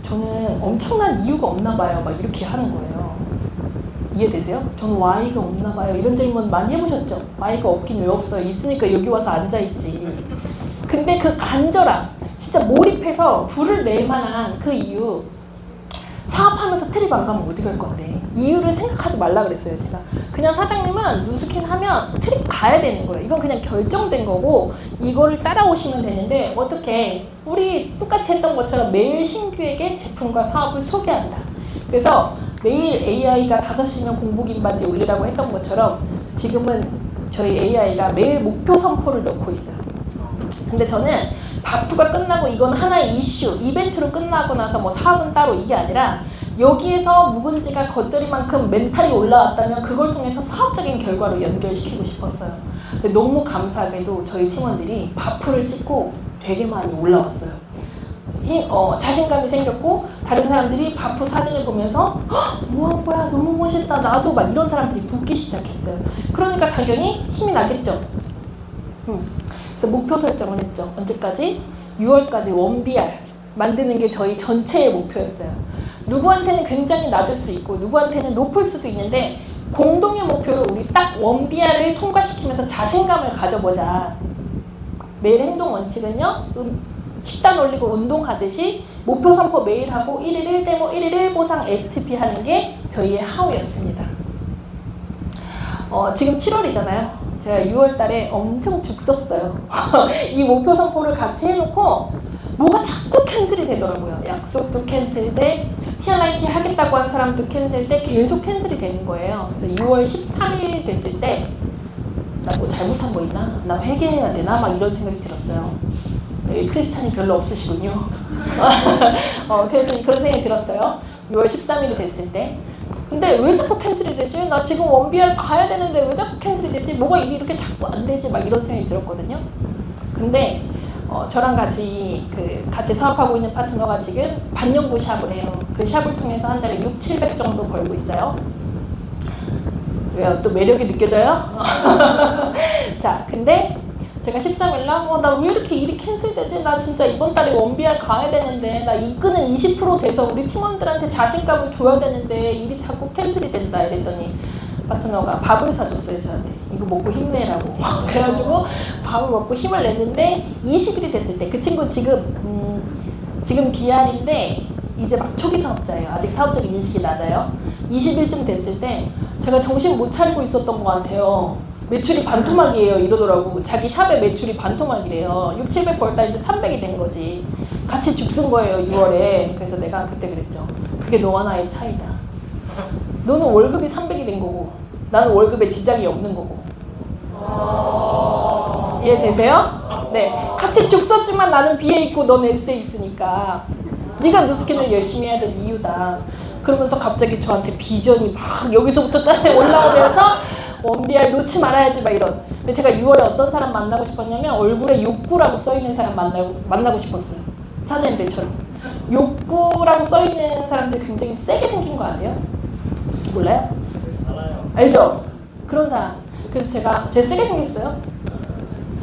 저는 엄청난 이유가 없나 봐요. 막 이렇게 하는 거예요. 이해되세요? 저는 Y가 없나 봐요. 이런 질문 많이 해보셨죠? Y가 없긴 왜 없어요? 있으니까 여기 와서 앉아있지. 근데 그 간절함, 진짜 몰입해서 불을 낼 만한 그 이유, 사업하면서 트립 안 가면 어디 갈 건데 이유를 생각하지 말라 그랬어요. 제가 그냥 사장님은 누스킨 하면 트립 가야 되는 거예요. 이건 그냥 결정된 거고 이거를 따라오시면 되는데 어떻게 우리 똑같이 했던 것처럼 매일 신규에게 제품과 사업을 소개한다. 그래서 매일 AI가 5시면 공복인반지 올리라고 했던 것처럼 지금은 저희 AI가 매일 목표 선포를 넣고 있어요. 근데 저는 바프가 끝나고 이건 하나의 이슈, 이벤트로 끝나고 나서 뭐 사업은 따로 이게 아니라 여기에서 묵은지가 겉절이만큼 멘탈이 올라왔다면 그걸 통해서 사업적인 결과로 연결시키고 싶었어요. 근데 너무 감사하게도 저희 팀원들이 바프를 찍고 되게 많이 올라왔어요. 자신감이 생겼고 다른 사람들이 바프 사진을 보면서 뭐한 거야 너무 멋있다 나도 막 이런 사람들이 붙기 시작했어요. 그러니까 당연히 힘이 나겠죠. 그래서 목표 설정을 했죠. 언제까지? 6월까지 원BR 만드는 게 저희 전체의 목표였어요. 누구한테는 굉장히 낮을 수 있고 누구한테는 높을 수도 있는데 공동의 목표로 우리 딱 원BR을 통과시키면서 자신감을 가져보자. 매일 행동 원칙은요. 식단 올리고 운동하듯이 목표 선포 매일 하고 1일 1데모 1일 1보상 STP 하는 게 저희의 하우였습니다. 지금 7월이잖아요. 제가 6월 달에 엄청 죽 썼어요. 이 목표 선포를 같이 해놓고 뭐가 자꾸 캔슬이 되더라고요. 약속도 캔슬돼, TRIT 하겠다고 한 사람도 캔슬돼, 계속 캔슬이 되는 거예요. 그래서 6월 13일 됐을 때 나 뭐 잘못한 거 있나? 나 회개해야 되나? 막 이런 생각이 들었어요. 크리스찬이 별로 없으시군요. 그래서 그런 생각이 들었어요. 6월 13일이 됐을 때. 근데 왜 자꾸 캔슬이 되지? 나 지금 원BR 가야 되는데 왜 자꾸 캔슬이 되지? 뭐가 일이 이렇게 자꾸 안 되지? 막 이런 생각이 들었거든요. 근데 저랑 같이 사업하고 있는 파트너가 지금 반영구 샵을 해요. 그 샵을 통해서 한 달에 600-700 정도 벌고 있어요. 왜요? 또 매력이 느껴져요? 자, 근데 제가 13일날 나 왜 이렇게 일이 캔슬되지? 나 진짜 이번 달에 원BR 가야 되는데 나 이끄는 20% 돼서 우리 팀원들한테 자신감을 줘야 되는데 일이 자꾸 캔슬이 된다 이랬더니 파트너가 밥을 사줬어요. 저한테 이거 먹고 힘내라고. 그래가지고 밥을 먹고 힘을 냈는데 20일이 됐을 때 그 친구 지금 BR인데 이제 막 초기 사업자예요. 아직 사업적인 인식이 낮아요. 20일쯤 됐을 때 제가 정신 못 차리고 있었던 것 같아요. 매출이 반토막이에요 이러더라고. 자기 샵의 매출이 반토막이래요. 600-700 벌다 이제 300이 된 거지. 같이 죽순 거예요 6월에. 그래서 내가 그때 그랬죠. 그게 너와 나의 차이다. 너는 월급이 300이 된 거고 나는 월급에 지장이 없는 거고. 이해되세요? 네. 같이 죽 썼지만 나는 B에 있고 넌 S에 있으니까 네가 누스킨을 열심히 해야 될 이유다. 그러면서 갑자기 저한테 비전이 막 여기서부터 올라오면서 원BR 놓지 말아야지 막 이런. 근데 제가 6월에 어떤 사람 만나고 싶었냐면 얼굴에 욕구라고 써있는 사람 만나고 싶었어요. 사장님들처럼. 욕구라고 써있는 사람들 굉장히 세게 생긴 거 아세요? 몰라요? 알죠? 그런 사람. 그래서 제가 세게 생겼어요?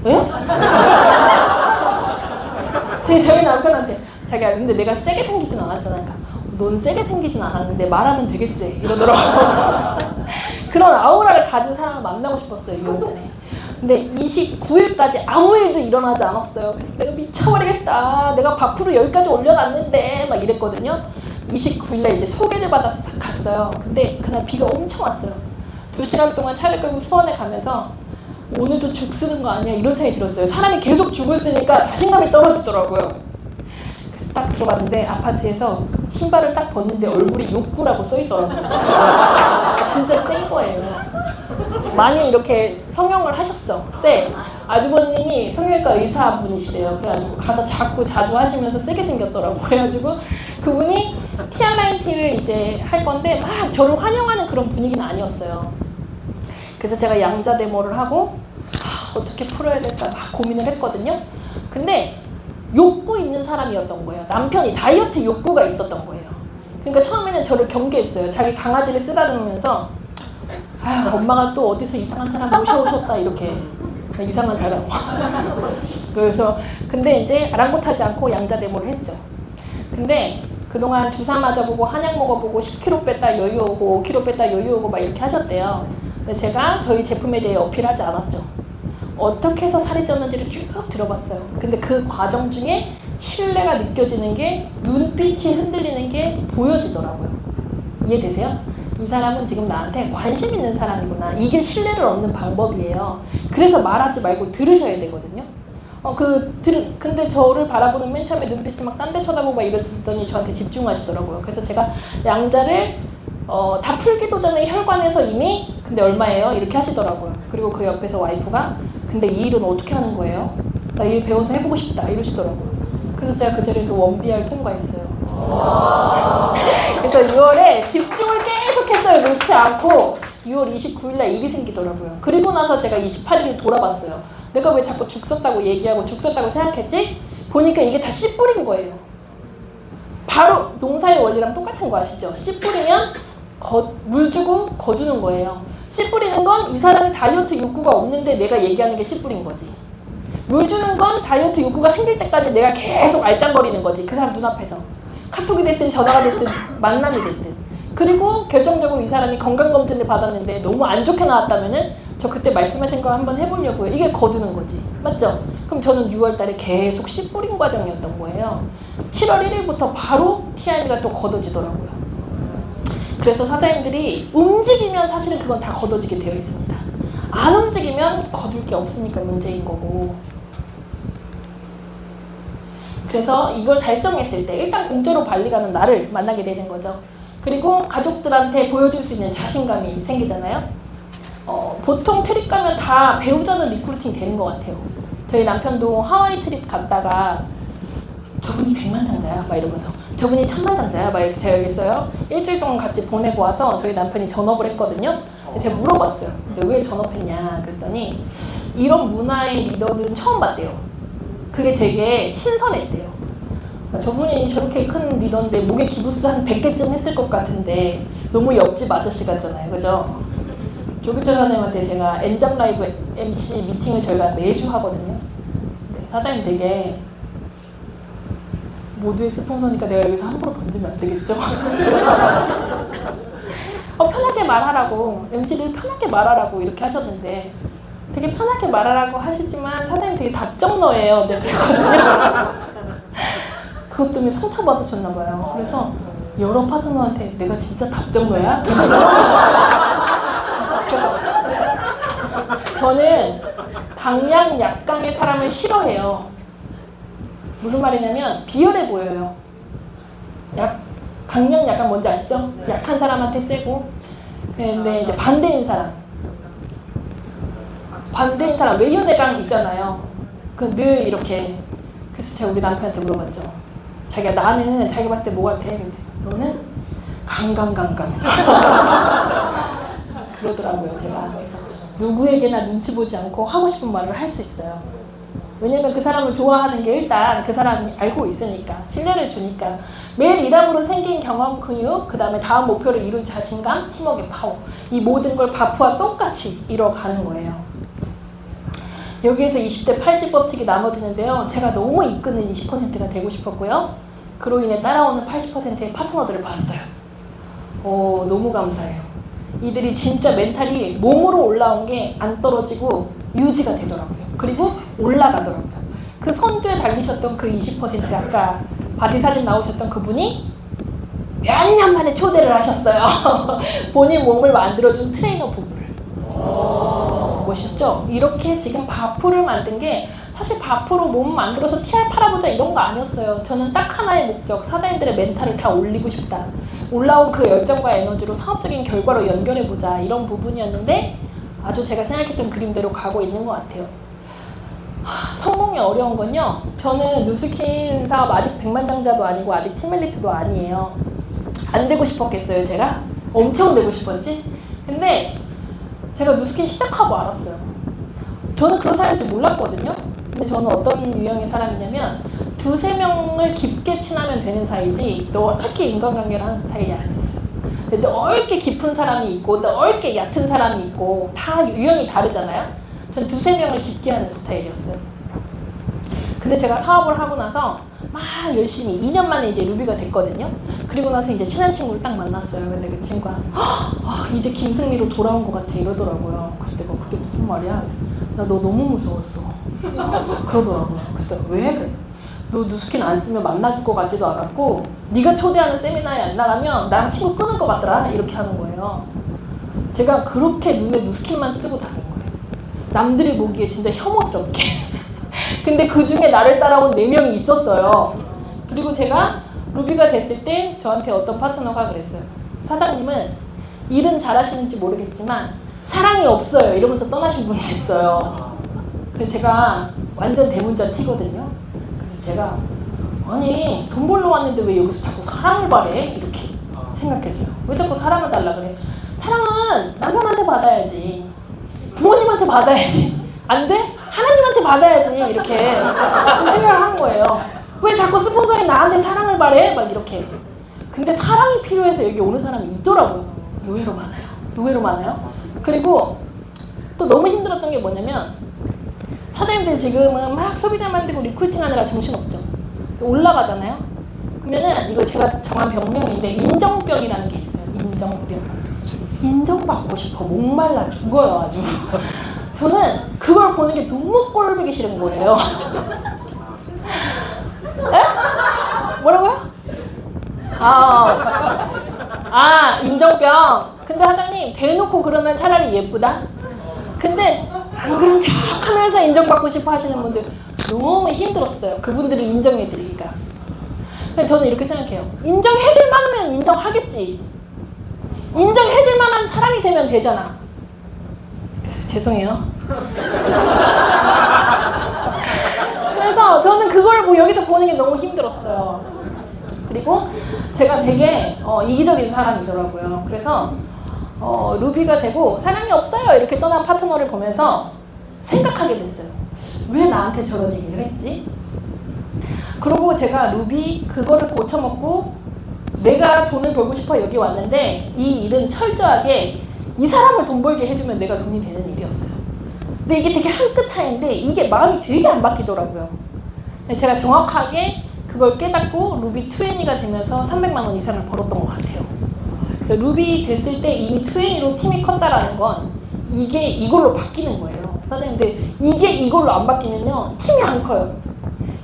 왜? 저희 남편한테 자기야 근데 내가 세게 생기진 않았잖아. 그러니까 넌 세게 생기진 않았는데 말하면 되게 세 이러더라고. 그런 아우라를 가진 사람을 만나고 싶었어요 6월달에. 근데 29일까지 아무 일도 일어나지 않았어요. 그래서 내가 미쳐버리겠다. 내가 밥으로 10가지 올려놨는데 막 이랬거든요. 29일날 이제 소개를 받아서 딱 갔어요. 근데 그날 비가 엄청 왔어요. 2시간 동안 차를 끌고 수원에 가면서 오늘도 죽 쓰는 거 아니야 이런 생각이 들었어요. 사람이 계속 죽을 쓰니까 자신감이 떨어지더라고요. 그래서 딱 들어갔는데 아파트에서 신발을 딱 벗는데 얼굴이 욕구라고 써있더라고요. 진짜 센 거예요. 많이 이렇게 성형을 하셨어. 쎄. 아주버님이 성형외과 의사분이시래요. 그래가지고 가서 자주 하시면서 세게 생겼더라고. 그래가지고 그분이 TRIT를 이제 할 건데 막 저를 환영하는 그런 분위기는 아니었어요. 그래서 제가 양자 데모를 하고 어떻게 풀어야 될까 막 고민을 했거든요. 근데 욕구 있는 사람이었던 거예요. 남편이 다이어트 욕구가 있었던 거예요. 그러니까 처음에는 저를 경계했어요. 자기 강아지를 쓰다듬으면서 아휴, 엄마가 또 어디서 이상한 사람 모셔오셨다 이렇게. 이상한 사람. 그래서 근데 이제 아랑곳하지 않고 양자대모를 했죠. 근데 그동안 주사 맞아보고 한약 먹어보고 10kg 뺐다 여유 오고 5kg 뺐다 여유 오고 막 이렇게 하셨대요. 근데 제가 저희 제품에 대해 어필하지 않았죠. 어떻게 해서 살이 쪘는지를 쭉 들어봤어요. 근데 그 과정 중에 신뢰가 느껴지는 게 눈빛이 흔들리는 게 보여지더라고요. 이해되세요? 이 사람은 지금 나한테 관심 있는 사람이구나. 이게 신뢰를 얻는 방법이에요. 그래서 말하지 말고 들으셔야 되거든요. 근데 저를 바라보는 맨 처음에 눈빛이 막 딴 데 쳐다보고 막 이러시더니 저한테 집중하시더라고요. 그래서 제가 양자를 다 풀기도 전에 혈관에서 이미 근데 얼마예요? 이렇게 하시더라고요. 그리고 그 옆에서 와이프가 근데 이 일은 어떻게 하는 거예요? 나 일 배워서 해보고 싶다 이러시더라고요. 그래서 제가 그 자리에서 원BR 통과했어요. 그래서 6월에 집중을 계속 했어요. 놓지 않고 6월 29일날 일이 생기더라고요. 그리고 나서 제가 28일을 돌아봤어요. 내가 왜 자꾸 죽 썼다고 얘기하고 죽 썼다고 생각했지? 보니까 이게 다 씨 뿌린 거예요. 바로 농사의 원리랑 똑같은 거 아시죠? 씨 뿌리면 물 주고 거두는 거예요. 씨 뿌리는 건 이 사람이 다이어트 욕구가 없는데 내가 얘기하는 게 씨 뿌린 거지. 물 주는 건 다이어트 욕구가 생길 때까지 내가 계속 알짱거리는 거지. 그 사람 눈앞에서. 카톡이 됐든 전화가 됐든 만남이 됐든. 그리고 결정적으로 이 사람이 건강검진을 받았는데 너무 안 좋게 나왔다면은 저 그때 말씀하신 거 한번 해보려고요. 이게 거두는 거지. 맞죠? 그럼 저는 6월 달에 계속 씨 뿌린 과정이었던 거예요. 7월 1일부터 바로 TIM가 또 걷어지더라고요. 그래서 사장님들이 움직이면 사실은 그건 다 걷어지게 되어 있습니다. 안 움직이면 거둘 게 없으니까 문제인 거고. 그래서 이걸 달성했을 때 일단 공짜로 발리 가는 나를 만나게 되는 거죠. 그리고 가족들한테 보여줄 수 있는 자신감이 생기잖아요. 보통 트립 가면 다 배우자는 리크루팅 되는 것 같아요. 저희 남편도 하와이 트립 갔다가 저분이 100만장자야 막 이러면서 저분이 1000만장자야 막 이렇게 제가 얘기했어요. 일주일 동안 같이 보내고 와서 저희 남편이 전업을 했거든요. 제가 물어봤어요. 근데 왜 전업했냐 그랬더니 이런 문화의 리더들은 처음 봤대요. 그게 되게 신선했대요. 저분이 저렇게 큰 리더인데 목에 기부스 한 100개쯤 했을 것 같은데 너무 옆집 아저씨 같잖아요. 그죠? 조규철 사장님한테 제가 엔잡 라이브 MC 미팅을 저희가 매주 하거든요. 사장님 되게 모두의 스폰서니까 내가 여기서 함부로 던지면 안 되겠죠? 편하게 말하라고, MC를 편하게 말하라고 이렇게 하셨는데 되게 편하게 말하라고 하시지만 사장님 되게 답정너예요. 네, 그랬거든요. 그것 때문에 상처받으셨나 봐요. 그래서 여러 파트너한테 내가 진짜 답정너야? 저는 강약 약강의 사람을 싫어해요. 무슨 말이냐면 비열해 보여요. 강약 약강 뭔지 아시죠? 약한 사람한테 세고. 근데 이제 반대인 사람 외연애강 있잖아요. 그 늘 이렇게. 그래서 제가 우리 남편한테 물어봤죠. 자기가 나는 자기가 봤을 때 뭐 같아? 근데 너는 강강강강. 그러더라고요. 제가. 그래서 누구에게나 눈치 보지 않고 하고 싶은 말을 할 수 있어요. 왜냐면 그 사람을 좋아하는 게 일단 그 사람이 알고 있으니까, 신뢰를 주니까. 매일 일함으로 생긴 경험 근육, 그 다음에 다음 목표를 이룰 자신감, 팀워크의 파워. 이 모든 걸 바프와 똑같이 이뤄가는 거예요. 여기에서 20대 80 법칙이 나눠지는데요. 제가 너무 이끄는 20%가 되고 싶었고요. 그로 인해 따라오는 80%의 파트너들을 봤어요. 너무 감사해요. 이들이 진짜 멘탈이 몸으로 올라온 게 안 떨어지고 유지가 되더라고요. 그리고 올라가더라고요. 그 선두에 달리셨던 그 20% 아까 바디 사진 나오셨던 그분이 몇 년 만에 초대를 하셨어요. 본인 몸을 만들어준 트레이너 부부를. 멋있죠? 이렇게 지금 바프를 만든 게 사실 바프로 몸 만들어서 TR 팔아보자 이런 거 아니었어요. 저는 딱 하나의 목적, 사장님들의 멘탈을 다 올리고 싶다. 올라온 그 열정과 에너지로 사업적인 결과로 연결해보자 이런 부분이었는데 아주 제가 생각했던 그림대로 가고 있는 것 같아요. 성공이 어려운 건요. 저는 누스킨 사업 아직 100만장자도 아니고 아직 팀엘리트도 아니에요. 안 되고 싶었겠어요, 제가? 엄청 되고 싶었지? 근데 제가 누스킨 시작하고 알았어요. 저는 그런 사람일 줄 몰랐거든요. 근데 저는 어떤 유형의 사람이냐면 두세 명을 깊게 친하면 되는 사이지 넓게 인간관계를 하는 스타일이 아니었어요. 넓게 깊은 사람이 있고 넓게 얕은 사람이 있고 다 유형이 다르잖아요. 전 두세 명을 깊게 하는 스타일이었어요. 근데 제가 사업을 하고 나서 막 열심히 2년 만에 이제 루비가 됐거든요. 그리고 나서 이제 친한 친구를 딱 만났어요. 근데 그 친구가 이제 김승리로 돌아온 것 같아 이러더라고요. 그래서 내가 그게 무슨 말이야? 나 너 너무 무서웠어. 그러더라고요. 그래서 내가 왜 그래? 너 누스킨 안 쓰면 만나줄 것 같지도 않았고 네가 초대하는 세미나에 안 나가면 나랑 친구 끊을 것 같더라 이렇게 하는 거예요. 제가 그렇게 눈에 누스킨만 쓰고 다닌 거예요. 남들이 보기에 진짜 혐오스럽게. 근데 그 중에 나를 따라온 4명이 있었어요. 그리고 제가 루비가 됐을 때 저한테 어떤 파트너가 그랬어요. 사장님은 일은 잘하시는지 모르겠지만 사랑이 없어요 이러면서 떠나신 분이 있어요. 그래서 제가 완전 대문자 T거든요. 그래서 제가 아니 돈 벌러 왔는데 왜 여기서 자꾸 사랑을 바래? 이렇게 생각했어요. 왜 자꾸 사랑을 달라 그래? 사랑은 남편한테 받아야지, 부모님한테 받아야지, 안 돼? 하나님한테 받아야지 이렇게 생각을 한 거예요. 왜 자꾸 스폰서에 나한테 사랑을 바래? 막 이렇게. 근데 사랑이 필요해서 여기 오는 사람이 있더라고요. 의외로 많아요. 의외로 많아요. 그리고 또 너무 힘들었던 게 뭐냐면 사장님들 지금은 막 소비자 만들고 리크루팅 하느라 정신없죠. 올라가잖아요. 그러면은 이거 제가 정한 병명인데 인정병이라는 게 있어요. 인정병. 인정받고 싶어. 목말라 죽어요 아주. 저는 그걸 보는 게 너무 꼴보기 싫은 거예요. 에? 뭐라고요? 인정병. 근데 사장님 대놓고 그러면 차라리 예쁘다? 근데 안 그런 척 하면서 인정받고 싶어 하시는 분들 너무 힘들었어요. 그분들을 인정해드리기가. 근데 저는 이렇게 생각해요. 인정해줄 만하면 인정하겠지. 인정해줄 만한 사람이 되면 되잖아. 죄송해요. 그래서 저는 그걸 뭐 여기서 보는 게 너무 힘들었어요. 그리고 제가 되게 이기적인 사람이더라고요. 그래서 루비가 되고 사랑이 없어요 이렇게 떠난 파트너를 보면서 생각하게 됐어요. 왜 나한테 저런 얘기를 했지? 그리고 제가 루비 그거를 고쳐먹고 내가 돈을 벌고 싶어 여기 왔는데 이 일은 철저하게 이 사람을 돈 벌게 해주면 내가 돈이 되는 일이었어요. 근데 이게 되게 한 끗 차이인데 이게 마음이 되게 안 바뀌더라고요. 제가 정확하게 그걸 깨닫고 루비 2N이가 되면서 300만 원 이상을 벌었던 것 같아요. 그래서 루비 됐을 때 이미 2N이로 팀이 컸다라는 건 이게 이걸로 바뀌는 거예요. 사장님들 이게 이걸로 안 바뀌면요 팀이 안 커요.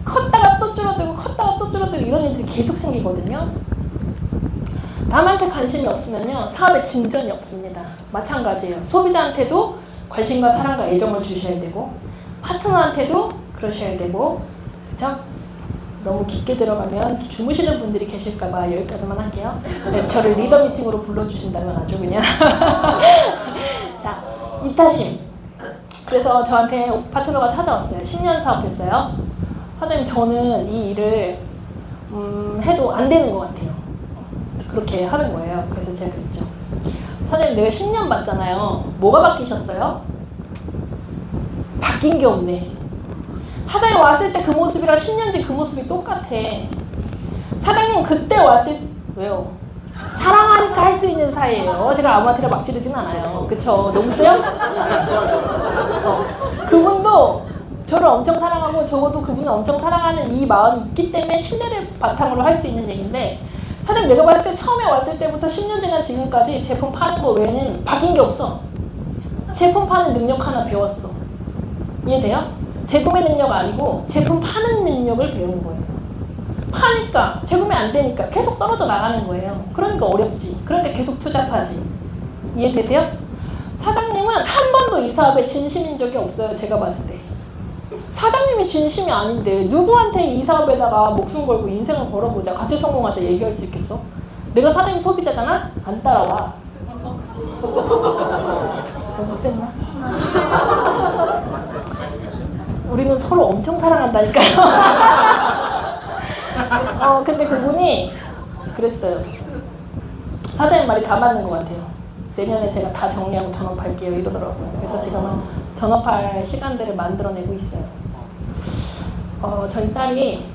컸다가 또 줄어들고 컸다가 또 줄어들고 이런 일들이 계속 생기거든요. 남한테 관심이 없으면요 사업에 진전이 없습니다. 마찬가지예요. 소비자한테도 관심과 사랑과 애정을 주셔야 되고 파트너한테도 그러셔야 되고, 그렇죠? 너무 깊게 들어가면 주무시는 분들이 계실까봐 여기까지만 할게요. 네, 저를 리더 미팅으로 불러주신다면 아주 그냥 자, 이타심. 그래서 저한테 파트너가 찾아왔어요. 10년 사업했어요. 사장님 저는 이 일을 해도 안 되는 것 같아요. 그렇게 하는 거예요. 그래서 제가 그랬죠. 사장님 내가 10년 봤잖아요. 뭐가 바뀌셨어요? 바뀐 게 없네. 사장님 왔을 때 그 모습이랑 10년 뒤 그 모습이 똑같아. 사장님 그때 왔을 왜요? 사랑하니까 할 수 있는 사이예요. 제가 아무한테나 막 지르진 않아요. 그쵸? 너무 세요? 그분도 저를 엄청 사랑하고 적어도 그분을 엄청 사랑하는 이 마음이 있기 때문에 신뢰를 바탕으로 할 수 있는 얘기인데, 사장님 내가 봤을 때 처음에 왔을 때부터 10년 지난 지금까지 제품 파는 거 외에는 바뀐 게 없어. 제품 파는 능력 하나 배웠어. 이해돼요? 재구매 능력 아니고 제품 파는 능력을 배우는 거예요. 파니까 재구매 안 되니까 계속 떨어져 나가는 거예요. 그러니까 어렵지. 그러니까 계속 투잡하지. 이해되세요? 사장님은 한 번도 이 사업에 진심인 적이 없어요. 제가 봤을 때. 사장님이 진심이 아닌데 누구한테 이 사업에다가 목숨 걸고 인생을 걸어보자, 같이 성공하자 얘기할 수 있겠어? 내가 사장님 소비자잖아? 안 따라와. 너무 셌나? 우리는 서로 엄청 사랑한다니까요. 근데 그분이 그랬어요. 사장님 말이 다 맞는 것 같아요. 내년에 제가 다 정리하고 전업할게요 이러더라고요. 그래서 지금은 전업할 시간들을 만들어내고 있어요. 저희 딸이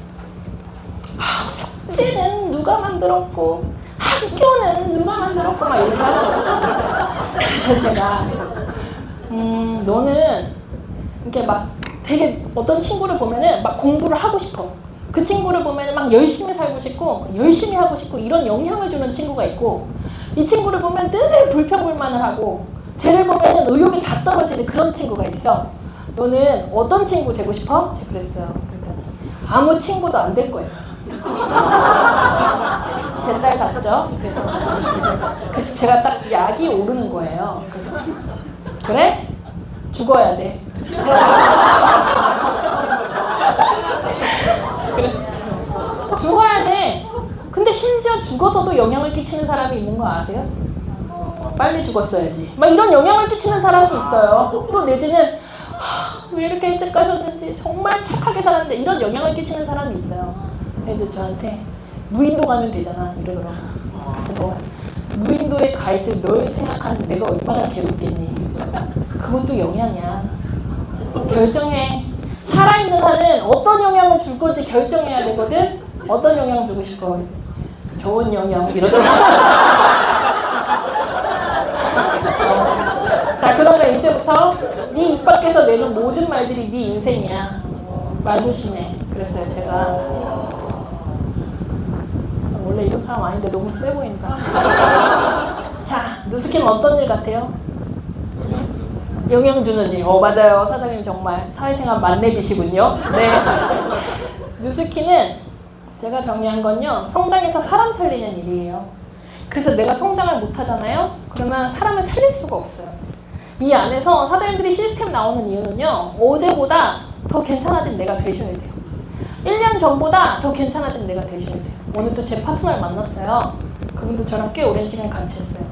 숙제는 누가 만들었고 학교는 누가 만들었고 막 이렇게 하잖아요. 그래서 제가 너는 이렇게 막 되게 어떤 친구를 보면은 막 공부를 하고 싶어. 그 친구를 보면은 막 열심히 살고 싶고 열심히 하고 싶고 이런 영향을 주는 친구가 있고, 이 친구를 보면 늘 불평불만을 하고 쟤를 보면은 의욕이 다 떨어지는 그런 친구가 있어. 너는 어떤 친구 되고 싶어? 제가 그랬어요. 그랬더니 아무 친구도 안 될 거예요. 제 딸 같죠? 그래서 제가 딱 약이 오르는 거예요. 그래서 그래? 죽어야 돼. 그래서 죽어야 돼. 근데 심지어 죽어서도 영향을 끼치는 사람이 있는 거 아세요? 빨리 죽었어야지. 막 이런 영향을 끼치는 사람이 있어요. 또 내지는 왜 이렇게 일찍 가셨는지 정말 착하게 살았는데 이런 영향을 끼치는 사람이 있어요. 그래서 저한테 무인도 가면 되잖아 이러더라고. 그래서 너 무인도에 가 있을 널 생각하는 내가 얼마나 괴롭겠니. 그것도 영향이야. 결정해. 살아있는 한은 어떤 영향을 줄 건지 결정해야 되거든. 어떤 영향 주고 싶어? 좋은 영향 이러더라고. 자, 그러면 이제부터 네 입 밖에서 내는 모든 말들이 네 인생이야. 말 조심해. 그랬어요 제가. 원래 이런 사람 아닌데 너무 세 보인다. 자, 누스키는 어떤 일 같아요? 영향 주는 일. 맞아요. 사장님 정말 사회생활 만렙이시군요. 네. 누스키는 제가 정리한 건요, 성장해서 사람 살리는 일이에요. 그래서 내가 성장을 못 하잖아요? 그러면 사람을 살릴 수가 없어요. 이 안에서 사장님들이 시스템 나오는 이유는요, 어제보다 더 괜찮아진 내가 되셔야 돼요. 1년 전보다 더 괜찮아진 내가 되셔야 돼요. 오늘 또 제 파트너를 만났어요. 그분도 저랑 꽤 오랜 시간 같이 했어요.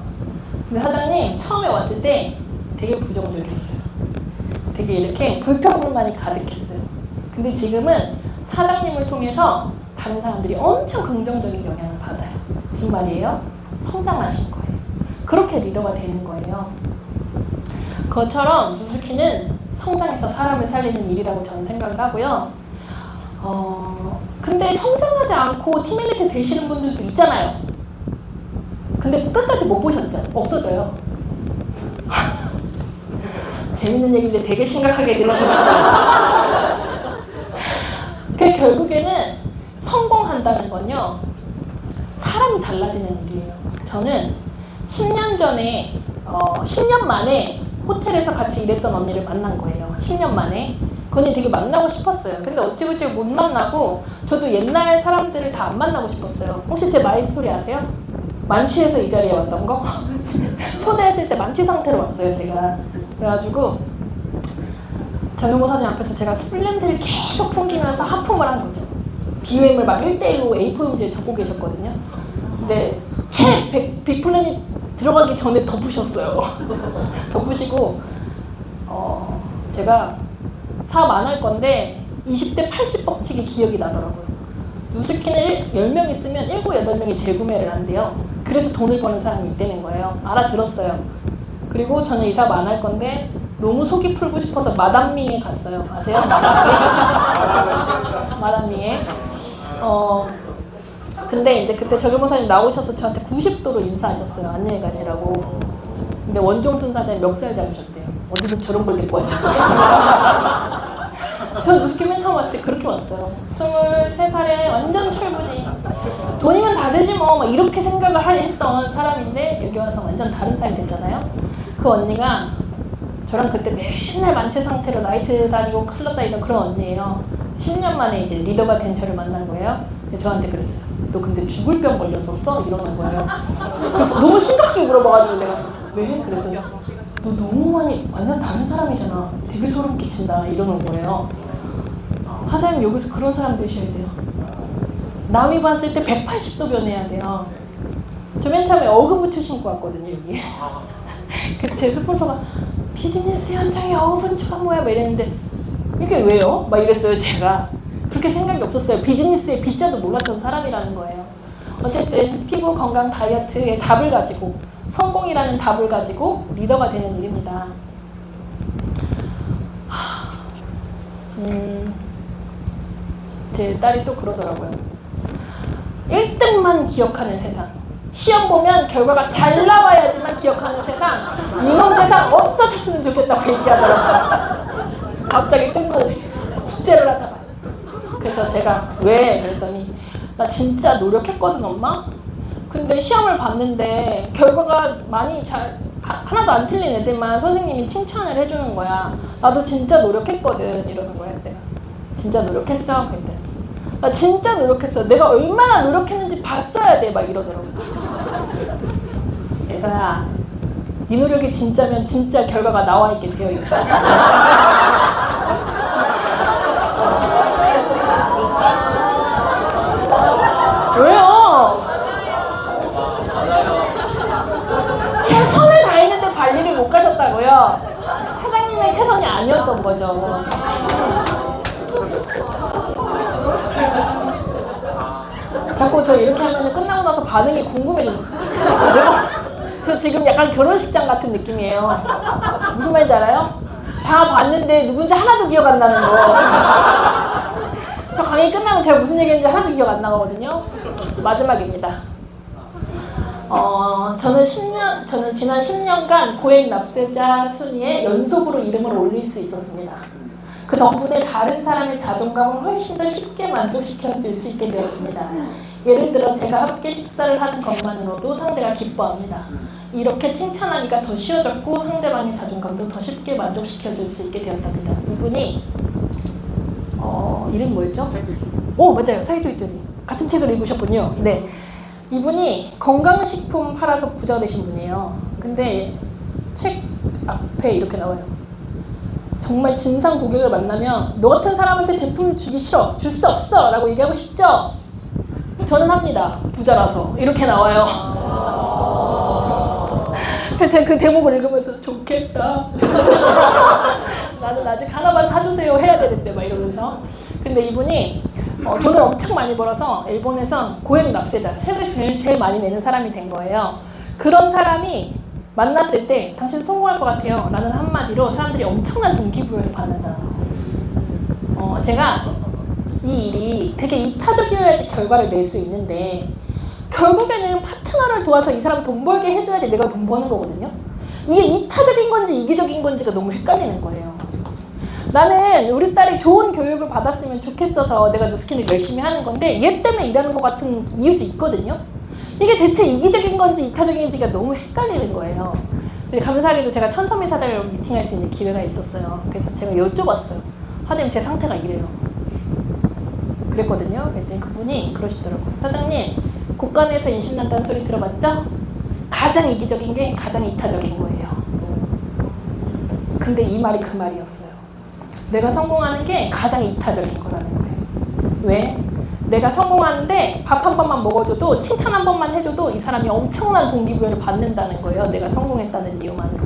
근데 사장님 처음에 왔을 때 되게 부정적이었어요. 되게 이렇게 불평불만이 가득했어요. 근데 지금은 사장님을 통해서 다른 사람들이 엄청 긍정적인 영향을 받아요. 무슨 말이에요? 성장하신 거예요. 그렇게 리더가 되는 거예요. 그것처럼 누스키는 성장해서 사람을 살리는 일이라고 저는 생각을 하고요. 근데 성장하지 않고 팀 엘리트 되시는 분들도 있잖아요. 근데 끝까지 못 보셨죠? 없어져요. 재밌는 얘기인데 되게 심각하게 들으시니까. 결국에는 성공한다는 건요, 사람이 달라지는 일이에요. 저는 10년 전에 10년 만에 호텔에서 같이 일했던 언니를 만난 거예요. 10년 만에. 그 언니 되게 만나고 싶었어요. 근데 어찌어찌 못 만나고 저도 옛날 사람들을 다 안 만나고 싶었어요. 혹시 제 마이스토리 아세요? 만취해서 이 자리에 왔던 거? 초대했을 때 만취 상태로 왔어요 제가. 그래가지고 정용모 사장 앞에서 제가 술 냄새를 계속 풍기면서 하품을 한 거죠. BOM을 막 1대1로 A4용지에 적고 계셨거든요. 근데 책 빅플랜이 들어가기 전에 덮으셨어요. 덮으시고 제가 사업 안 할 건데 20대 80법칙이 기억이 나더라고요. 누스키는 10명 있으면 7, 8명이 재구매를 한대요. 그래서 돈을 버는 사람이 있다는 거예요. 알아들었어요. 그리고 저는 이 사업 안 할 건데 너무 속이 풀고 싶어서 마담밍에 갔어요. 아세요? 마담밍에. 근데 이제 그때 정용모사님 나오셔서 저한테 90도로 인사하셨어요. 안녕히 가시라고. 근데 원종순 사장이 멱살 잡으셨대요. 어디서 저런 걸 데리고 왔지? 저 누스키 맨 처음 왔을 때 그렇게 왔어요. 23살에 완전 철부지. 돈이면 다 되지 뭐, 막 이렇게 생각을 했던 사람인데 여기 와서 완전 다른 사람이 됐잖아요. 그 언니가 저랑 그때 맨날 만취 상태로 나이트 다니고 클럽 다니던 그런 언니예요. 10년 만에 이제 리더가 된 저를 만난 거예요. 저한테 그랬어요. 너 근데 죽을 병 걸렸었어? 이러는 거예요. 그래서 너무 심각하게 물어봐가지고 내가 왜? 그랬더니 너 너무 많이 완전 다른 사람이잖아. 되게 소름 끼친다. 이러는 거예요. 사장님 여기서 그런 사람 되셔야 돼요. 남이 봤을 때 180도 변해야 돼요. 저 맨 처음에 어그부츠 신고 왔거든요 여기. 그래서 제 스폰서가 비즈니스 현장에 어그부츠가 뭐야? 막 이랬는데 이게 왜요? 막 이랬어요 제가. 그렇게 생각이 없었어요. 비즈니스의 B자도 몰랐던 사람이라는 거예요. 어쨌든 피부 건강 다이어트의 답을 가지고 성공이라는 답을 가지고 리더가 되는 일입니다. 제 딸이 또 그러더라고요. 1등만 기억하는 세상. 시험 보면 결과가 잘 나와야지만 기억하는 세상. 이놈 세상 없어졌으면 좋겠다고 얘기하더라고요. 갑자기 뜬금없이 축제를 하다가. 그래서 제가 왜? 그랬더니 나 진짜 노력했거든 엄마? 근데 시험을 봤는데 결과가 많이 하나도 안 틀린 애들만 선생님이 칭찬을 해주는 거야. 나도 진짜 노력했거든 이러는 거야. 내가 진짜 노력했어? 그랬더니 나 진짜 노력했어. 내가 얼마나 노력했는지 봤어야 돼. 막 이러더라고. 그래서야 네 노력이 진짜면 진짜 결과가 나와 있게 되어 있다. 왜요? 최선을 다했는데 발리를 못 가셨다고요? 사장님의 최선이 아니었던 거죠. 자꾸 저 이렇게 하면 끝나고 나서 반응이 궁금해져요. 저 지금 약간 결혼식장 같은 느낌이에요. 무슨 말인지 알아요? 다 봤는데 누군지 하나도 기억 안 나는 거. 저 강의 끝나면 제가 무슨 얘기했는지 하나도 기억 안 나거든요. 마지막입니다. 저는 지난 10년간 고액 납세자 순위에 연속으로 이름을 올릴 수 있었습니다. 그 덕분에 다른 사람의 자존감을 훨씬 더 쉽게 만족시켜줄 수 있게 되었습니다. 예를 들어 제가 함께 식사를 하는 것만으로도 상대가 기뻐합니다. 이렇게 칭찬하기가 더 쉬워졌고 상대방의 자존감도 더 쉽게 만족시켜줄 수 있게 되었답니다. 이분이 이름 뭐였죠? 맞아요. 사이도 있더니 같은 책을 읽으셨군요. 네, 이분이 건강식품 팔아서 부자 되신 분이에요. 근데 책 앞에 이렇게 나와요. 정말 진상 고객을 만나면 너 같은 사람한테 제품 주기 싫어, 줄 수 없어 라고 얘기하고 싶죠? 저는 합니다. 부자라서. 이렇게 나와요. 그래서 제가 그 대목을 읽으면서 좋겠다. 나는 아직 하나만 사주세요 해야 되는데 막 이러면서. 근데 이분이 돈을 엄청 많이 벌어서 일본에서 고액 납세자, 세금을 제일 많이 내는 사람이 된 거예요. 그런 사람이 만났을 때 당신 성공할 것 같아요 라는 한마디로 사람들이 엄청난 동기부여를 받는다. 제가 이 일이 되게 이타적이어야지 결과를 낼 수 있는데 결국에는 파트너를 도와서 이 사람 돈 벌게 해줘야지 내가 돈 버는 거거든요. 이게 이타적인 건지 이기적인 건지가 너무 헷갈리는 거예요. 나는 우리 딸이 좋은 교육을 받았으면 좋겠어서 내가 누스킨을 열심히 하는 건데 얘 때문에 일하는 것 같은 이유도 있거든요. 이게 대체 이기적인 건지 이타적인지가 너무 헷갈리는 거예요. 근데 감사하게도 제가 천서미 사장을 미팅할 수 있는 기회가 있었어요. 그래서 제가 여쭤봤어요. 사장님 제 상태가 이래요. 그랬거든요. 그랬더니 그분이 그러시더라고요. 사장님 국간에서 인신난다는 소리 들어봤죠? 가장 이기적인 게 가장 이타적인 거예요. 근데 이 말이 그 말이었어요. 내가 성공하는 게 가장 이타적인 거라는 거예요. 왜? 내가 성공하는데 밥 한 번만 먹어줘도 칭찬 한 번만 해줘도 이 사람이 엄청난 동기부여를 받는다는 거예요. 내가 성공했다는 이유만으로.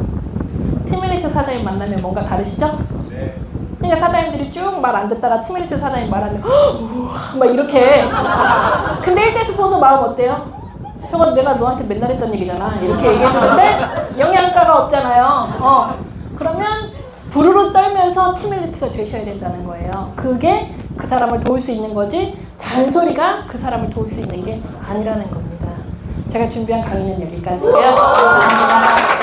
티밀리트 사장님 만나면 뭔가 다르시죠? 네. 그러니까 사장님들이 쭉 말 안 듣다가 티밀리트 사장님 말하면 막 이렇게. 근데 1대 스폰서 마음 어때요? 저건 내가 너한테 맨날 했던 얘기잖아. 이렇게 얘기해주는데 영양가가 없잖아요. 그러면 부르르 떨면서 티밀리트가 되셔야 된다는 거예요. 그게 그 사람을 도울 수 있는 거지 잔소리가 그 사람을 도울 수 있는 게 아니라는 겁니다. 제가 준비한 강의는 여기까지고요. 감사합니다.